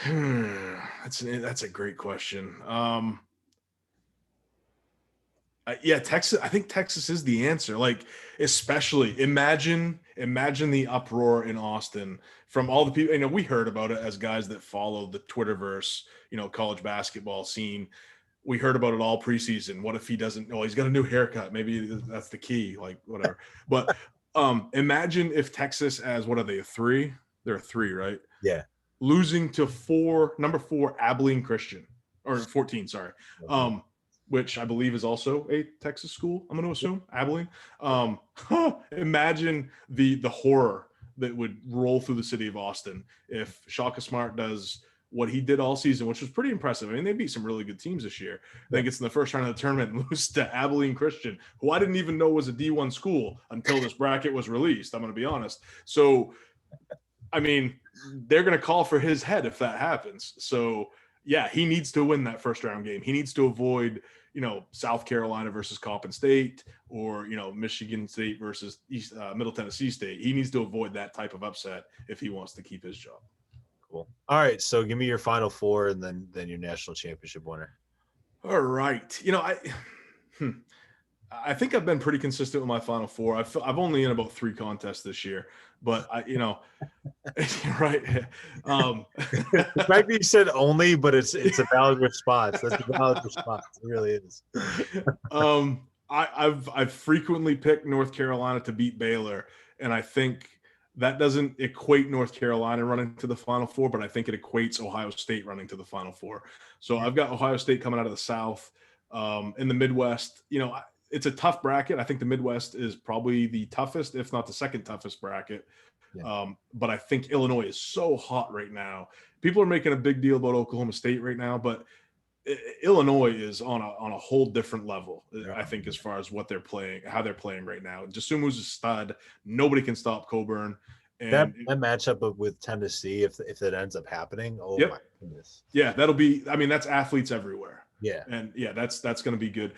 That's a great question. Yeah, Texas. I think Texas is the answer. Like, especially imagine the uproar in Austin from all the people. You know, we heard about it as guys that follow the Twitterverse, college basketball scene. We heard about it all preseason. What if he doesn't? Oh, he's got a new haircut. Maybe that's the key. Like, whatever. But imagine if Texas, as what are they? A 3? They're a 3, right? Yeah. Losing to number 4 Abilene Christian, or 14, sorry. Which I believe is also a Texas school, I'm going to assume, Abilene. Imagine the horror that would roll through the city of Austin if Shaka Smart does what he did all season, which was pretty impressive. I mean, they beat some really good teams this year. Then gets in the first round of the tournament and loses to Abilene Christian, who I didn't even know was a D1 school until this bracket was released, I'm going to be honest. So, I mean, they're going to call for his head if that happens. So, yeah, he needs to win that first round game. He needs to avoid – South Carolina versus Coppin State, or, Michigan State versus Middle Tennessee State. He needs to avoid that type of upset if he wants to keep his job. Cool. All right. So give me your Final Four and then your national championship winner. All right. I think I've been pretty consistent with my Final Four. I've only in about 3 contests this year, but right. The fact that you said only, but it's a valid response. That's a valid response. It really is. I've frequently picked North Carolina to beat Baylor, and I think that doesn't equate North Carolina running to the Final Four, but I think it equates Ohio State running to the Final Four. So I've got Ohio State coming out of the South. In the Midwest, it's a tough bracket. I think the Midwest is probably the toughest, if not the second toughest bracket. Yeah. But I think Illinois is so hot right now. People are making a big deal about Oklahoma State right now, but Illinois is on a whole different level, yeah. I think, as far as what they're playing, how they're playing right now. Jasumu's a stud. Nobody can stop Coburn. And that matchup with Tennessee, if that ends up happening, yep. My goodness. Yeah, that'll be. I mean, that's athletes everywhere. Yeah, and yeah, that's going to be good.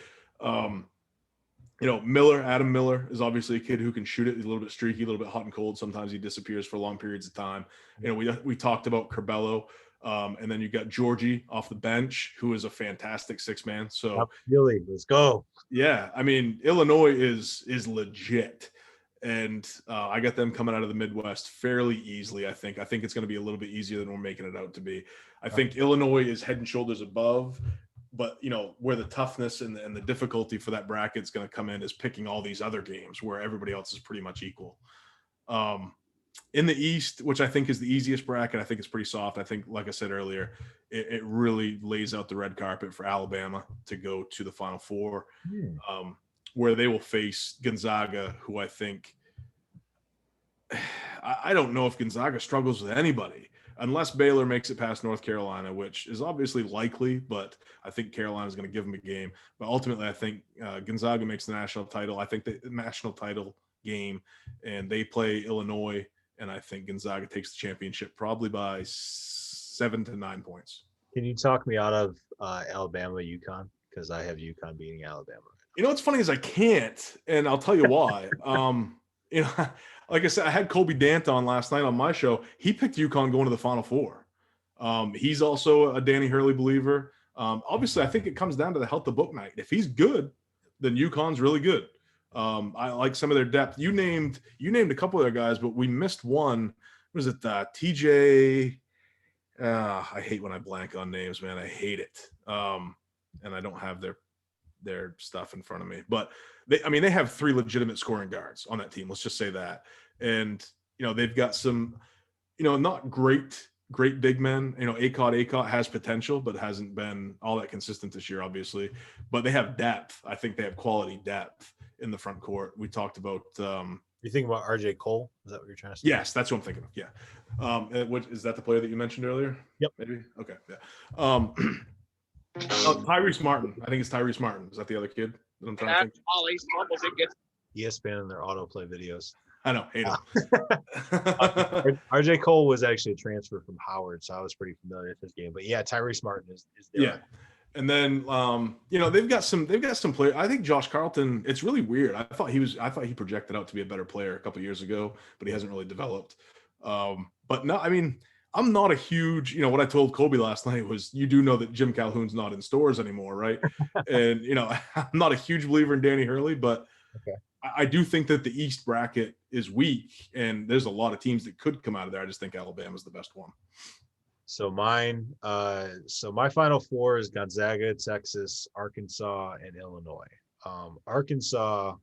Adam Miller is obviously a kid who can shoot it. He's a little bit streaky, a little bit hot and cold. Sometimes he disappears for long periods of time. We talked about Curbelo, and then you got Georgie off the bench, who is a fantastic 6-man. So really, let's go. Yeah, I mean, Illinois is legit, and I got them coming out of the Midwest fairly easily. I think it's going to be a little bit easier than we're making it out to be. I think Illinois is head and shoulders above. But, where the toughness and the difficulty for that bracket is going to come in is picking all these other games where everybody else is pretty much equal. In the East, which I think is the easiest bracket, I think it's pretty soft. I think, like I said earlier, it really lays out the red carpet for Alabama to go to the Final Four, where they will face Gonzaga, who I think – I don't know if Gonzaga struggles with anybody. Unless Baylor makes it past North Carolina, which is obviously likely, but I think Carolina is going to give them a game. But ultimately, I think Gonzaga makes the national title. I think the national title game, and they play Illinois, and I think Gonzaga takes the championship probably by 7 to 9 points. Can you talk me out of Alabama, UConn? Because I have UConn beating Alabama. What's funny is I can't, and I'll tell you why. Like I said, I had Colby Dant on last night on my show. He picked UConn going to the Final Four. He's also a Danny Hurley believer. Obviously, I think it comes down to the health of book night. If he's good, then UConn's really good. I like some of their depth. You named a couple of their guys, but we missed one. Was it TJ? I hate when I blank on names, man. I hate it. And I don't have their stuff in front of me. But they have 3 legitimate scoring guards on that team. Let's just say that. And they've got some, not great big men. Acott has potential, but hasn't been all that consistent this year, obviously. But they have depth. I think they have quality depth in the front court. We talked about. You think about RJ Cole? Is that what you're trying to say? Yes, that's what I'm thinking of. Yeah. What is that, the player that you mentioned earlier? Yep. Maybe. Okay. Yeah. Tyrese Martin. I think it's Tyrese Martin. Is that the other kid that I'm trying to think? ESPN and their autoplay videos. I know. Hate him. RJ Cole was actually a transfer from Howard, so I was pretty familiar with his game. But yeah, Tyrese Martin is there. Yeah. And then they've got some players. I think Josh Carlton, it's really weird. I thought he projected out to be a better player a couple of years ago, but he hasn't really developed. But no, I mean, I'm not a huge, what I told Kobe last night was, you do know that Jim Calhoun's not in stores anymore, right? And I'm not a huge believer in Danny Hurley, but okay. I do think that the East bracket is weak, and there's a lot of teams that could come out of there. I just think Alabama's the best one. So my Final Four is Gonzaga, Texas, Arkansas, and Illinois. Arkansas,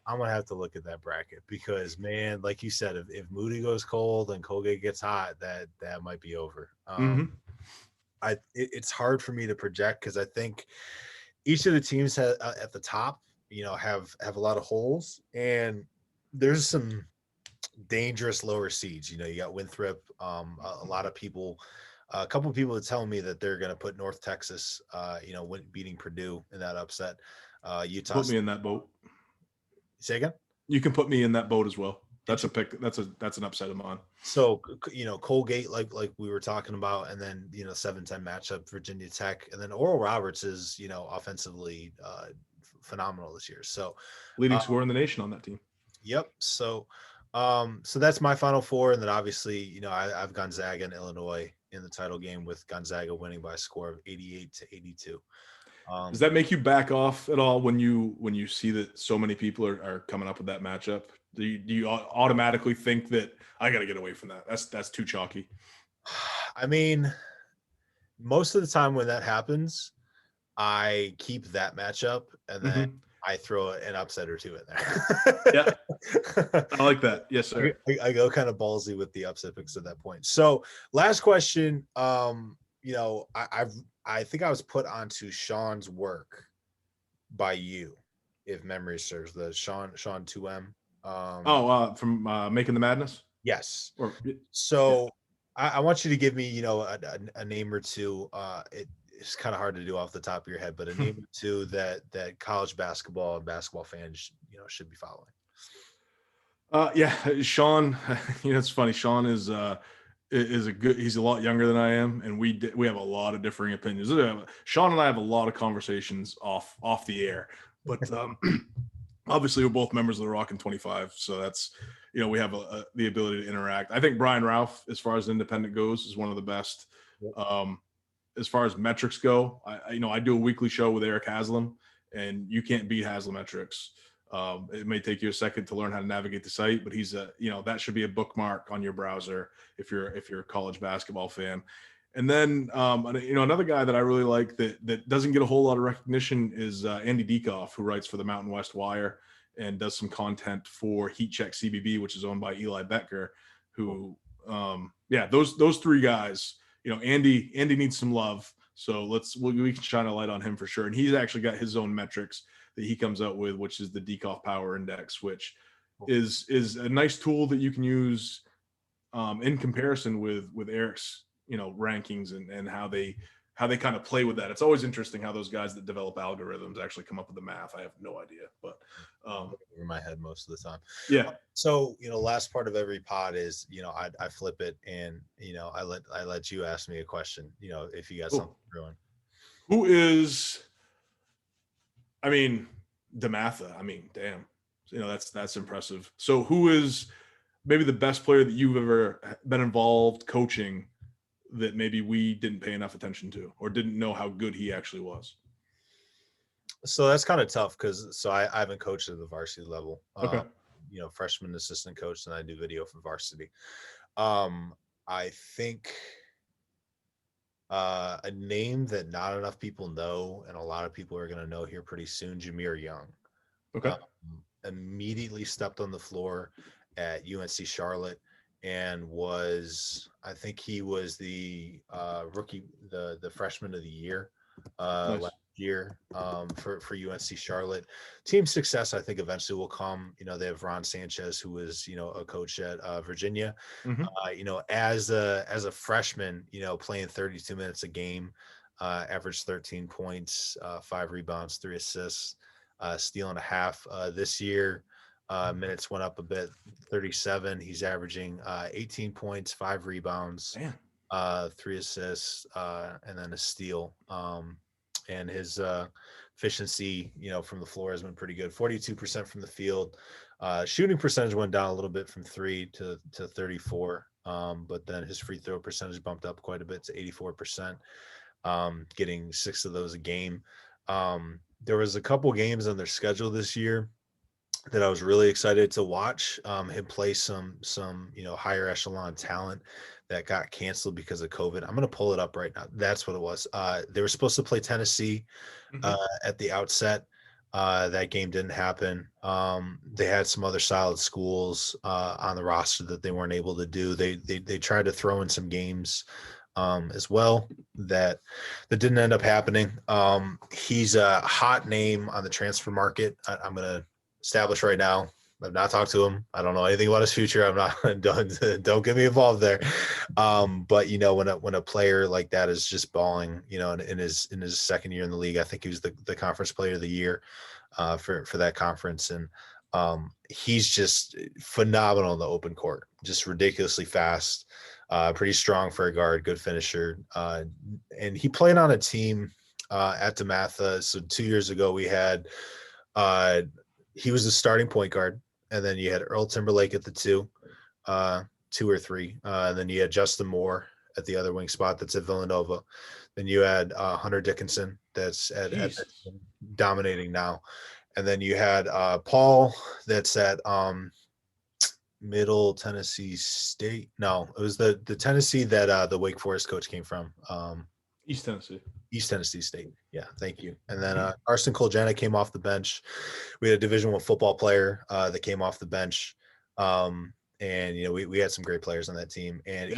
I'm gonna have to look at that bracket because, man, like you said, if Moody goes cold and Colgate gets hot, that might be over. It's hard for me to project because I think each of the teams at the top, have a lot of holes, and there's some dangerous lower seeds. You got Winthrop. A lot of people, a couple of people are telling me that they're going to put North Texas, beating Purdue in that upset. Utah. Put me in that boat. Say again? You can put me in that boat as well. That's a pick. That's an upset of mine. So, Colgate, like we were talking about, and then, 7-10 matchup, Virginia Tech, and then Oral Roberts is, offensively phenomenal this year. So leading scorer in the nation on that team. Yep. So that's my Final Four. And then obviously, I've Gonzaga and Illinois in the title game, with Gonzaga winning by a score of 88-82. Does that make you back off at all when you see that so many people are coming up with that matchup? Do you automatically think that I got to get away from that? That's too chalky. I mean, most of the time when that happens, I keep that matchup and then I throw an upset or two in there. Yeah, I like that. Yes, sir. I go kind of ballsy with the upset picks at that point. So last question. I think I was put onto Sean's work by you, if memory serves. The Sean 2M. From Making the Madness. Yes. So I want you to give me, a name or two. It's kind of hard to do off the top of your head, but a name or two that college basketball and basketball fans, should be following. Sean. It's funny. Sean is he's a lot younger than I am, and we have a lot of differing opinions. Sean and I have a lot of conversations off the air, but obviously we're both members of the Rockin' 25, so that's we have the ability to interact. I think Brian Ralph, as far as independent goes, is one of the best. Yep. As far as metrics go, I do a weekly show with Eric Haslam, and you can't beat Haslametrics. It may take you a second to learn how to navigate the site, but he's that should be a bookmark on your browser if you're a college basketball fan. And then another guy that I really like that doesn't get a whole lot of recognition is Andy Diekoff, who writes for the Mountain West Wire and does some content for Heat Check CBB, which is owned by Eli Becker. Who, those three guys. Andy needs some love, so we can shine a light on him for sure. And he's actually got his own metrics that he comes out with, which is the Diekoff Power Index, which is a nice tool that you can use in comparison with Eric's rankings and how they kind of play with that. It's always interesting how those guys that develop algorithms actually come up with the math. I have no idea, but in my head most of the time. Yeah. So last part of every pod is I flip it and I let you ask me a question. If you got something brewing. Who is? I mean, DeMatha. I mean, damn. That's impressive. So who is maybe the best player that you've ever been involved coaching that maybe we didn't pay enough attention to or didn't know how good he actually was? So that's kind of tough because I haven't coached at the varsity level. Okay. Freshman assistant coach, and I do video for varsity. I think a name that not enough people know, and a lot of people are going to know here pretty soon, Jameer Young. Okay. Um, Immediately stepped on the floor at UNC Charlotte and I think he was the rookie, the freshman of the year Nice. last year for UNC Charlotte. Team success, I think, eventually will come. They have Ron Sanchez, who was a coach at Virginia. Mhm. As a freshman, playing 32 minutes a game, averaged 13 points, 5 rebounds, 3 assists, steal and a half. This year, minutes went up a bit, 37. He's averaging 18 points, 5 rebounds, Man. 3 assists, and then a steal. And his efficiency, from the floor has been pretty good. 42% from the field. Shooting percentage went down a little bit from 3 to 34. But then his free throw percentage bumped up quite a bit to 84%, getting 6 of those a game. There was a couple games on their schedule this year that I was really excited to watch him play some higher echelon talent that got canceled because of COVID. I'm going to pull it up right now. That's what it was. They were supposed to play Tennessee at the outset. That game didn't happen. They had some other solid schools on the roster that they weren't able to do. They tried to throw in some games as well that didn't end up happening. He's a hot name on the transfer market. I'm going to establish right now. I've not talked to him. I don't know anything about his future. I'm not don't get me involved there. But when a player like that is just balling, in his second year in the league, I think he was the conference player of the year for that conference. And he's just phenomenal in the open court, just ridiculously fast, pretty strong for a guard, good finisher. And he played on a team at DeMatha. So 2 years ago we had he was the starting point guard, and then you had Earl Timberlake at the 2 or 3, and then you had Justin Moore at the other wing spot that's at Villanova. Then you had Hunter Dickinson that's at dominating now, and then you had Paul that's at Middle Tennessee State. No, it was the Tennessee that the Wake Forest coach came from. East Tennessee State. Yeah, thank you. And then Arson Koljanik came off the bench. We had a Division I football player that came off the bench. And we had some great players on that team. And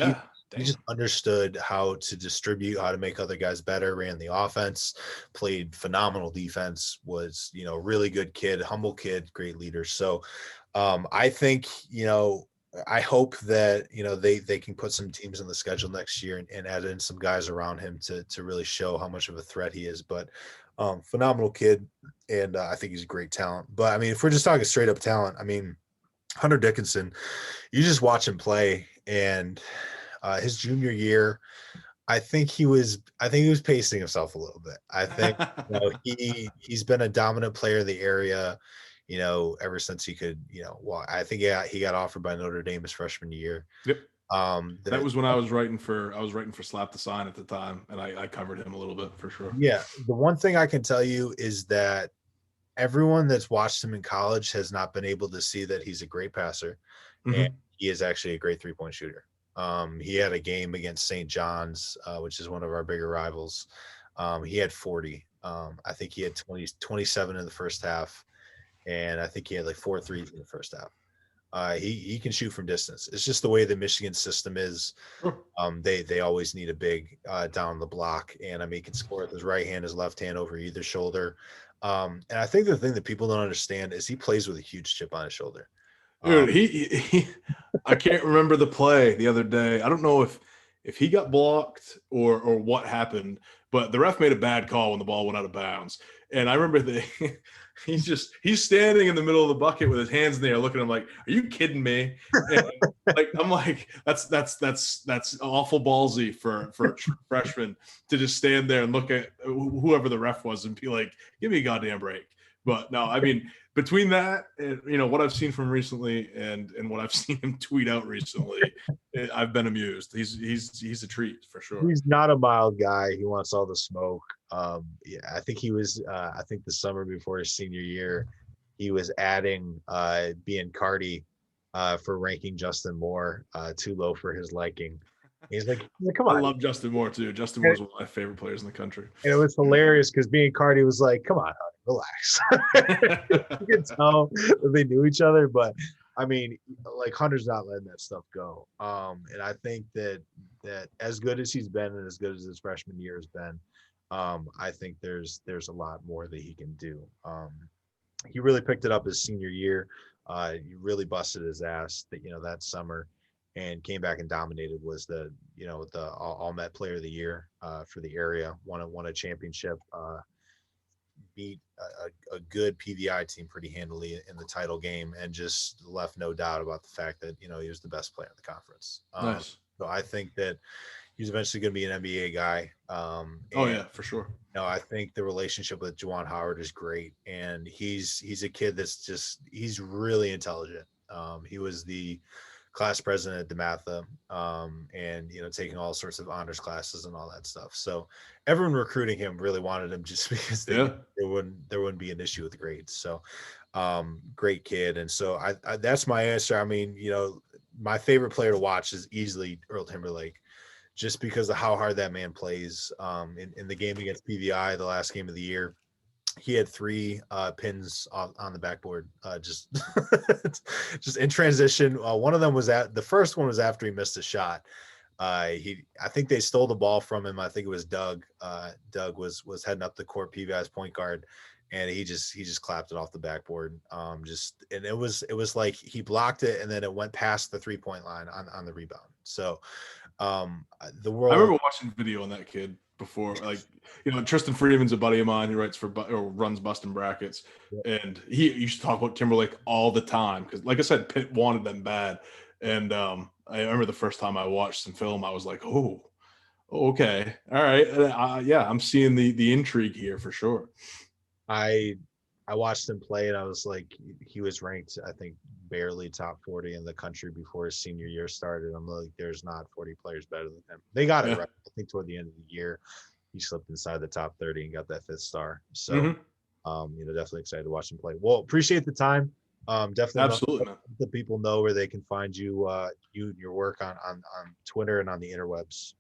he just understood how to distribute, how to make other guys better, ran the offense, played phenomenal defense, was, really good kid, humble kid, great leader. So I think, I hope that they can put some teams on the schedule next year and add in some guys around him to really show how much of a threat he is. But phenomenal kid, and I think he's a great talent. But I mean, if we're just talking straight up talent, I mean, Hunter Dickinson, you just watch him play, and his junior year, I think he was pacing himself a little bit. I think he's been a dominant player in the area, ever since he could, I think he got offered by Notre Dame his freshman year. Yep. That was when I was writing for Slap the Sign at the time, and I covered him a little bit for sure. Yeah, the one thing I can tell you is that everyone that's watched him in college has not been able to see that he's a great passer, and he is actually a great 3-point shooter. He had a game against St. John's, which is one of our bigger rivals. He had 40. I think he had 27 in the first half, and I think he had like 4 threes in the first half. He can shoot from distance. It's just the way the Michigan system is. They always need a big down the block, and I mean, he can score with his right hand, his left hand over either shoulder. And I think the thing that people don't understand is he plays with a huge chip on his shoulder. Dude, he I can't remember the play the other day. I don't know if he got blocked or what happened, but the ref made a bad call when the ball went out of bounds. And I remember that he's standing in the middle of the bucket with his hands in the air, looking at him like, "Are you kidding me?" And I'm like, that's awful ballsy for a freshman to just stand there and look at whoever the ref was and be like, "Give me a goddamn break." But no, I mean, between that and what I've seen from recently and what I've seen him tweet out recently, I've been amused. He's a treat for sure. He's not a mild guy. He wants all the smoke. Yeah, I think he was. I think the summer before his senior year, he was adding being Cardi for ranking Justin Moore too low for his liking. He's like, come I on. love Justin Moore too. Justin Moore is one of my favorite players in the country. And it was hilarious because being Cardi was like, come on, honey, relax. You could tell that they knew each other, but I mean, like Hunter's not letting that stuff go. And I think that as good as he's been and as good as his freshman year has been, I think there's a lot more that he can do. He really picked it up his senior year. He really busted his ass that summer and came back and dominated. Was the all Met player of the year for the area. Won a championship. Beat a good PVI team pretty handily in the title game, and just left no doubt about the fact that he was the best player in the conference. Nice. So I think that he's eventually going to be an NBA guy. Oh And yeah, for sure. I think the relationship with Juwan Howard is great, and he's a kid he's really intelligent. He was the class president at DeMatha, and taking all sorts of honors classes and all that stuff. So everyone recruiting him really wanted him just because there wouldn't be an issue with grades. So great kid, and so I that's my answer. I mean, my favorite player to watch is easily Earl Timberlake, just because of how hard that man plays. In the game against PVI, the last game of the year, he had 3 pins on the backboard, just just in transition. One of them was the first one was after he missed a shot. I think they stole the ball from him. I think it was Doug. Doug was heading up the court, PVI's point guard, and he just clapped it off the backboard. And it was like he blocked it, and then it went past the 3-point line on the rebound. So the world. I remember watching video on that kid before, like Tristan Freeman's a buddy of mine who writes for or runs Bustin' Brackets, and he used to talk about Timberlake all the time because, like I said, Pitt wanted them bad, and I remember the first time I watched some film, I was like, oh, okay, all right, yeah, I'm seeing the intrigue here for sure. I watched him play, and I was like, he was ranked, I think, barely top 40 in the country before his senior year started. I'm like, there's not 40 players better than him. They got it right. I think toward the end of the year, he slipped inside the top 30 and got that 5th star. So, definitely excited to watch him play. Well, appreciate the time. Definitely Absolutely, man. let people know where they can find you, you and your work on Twitter and on the interwebs.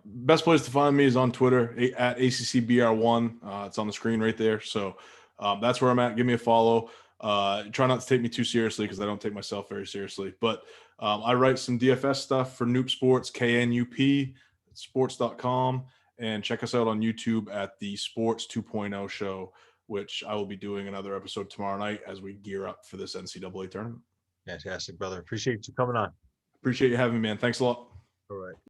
Best place to find me is on Twitter at ACCBR1. It's on the screen right there. So that's where I'm at. Give me a follow. Try not to take me too seriously because I don't take myself very seriously. But I write some DFS stuff for Noop Sports, KNUP, sports.com. And check us out on YouTube at the Sports 2.0 show, which I will be doing another episode tomorrow night as we gear up for this NCAA tournament. Fantastic, brother. Appreciate you coming on. Appreciate you having me, man. Thanks a lot. All right.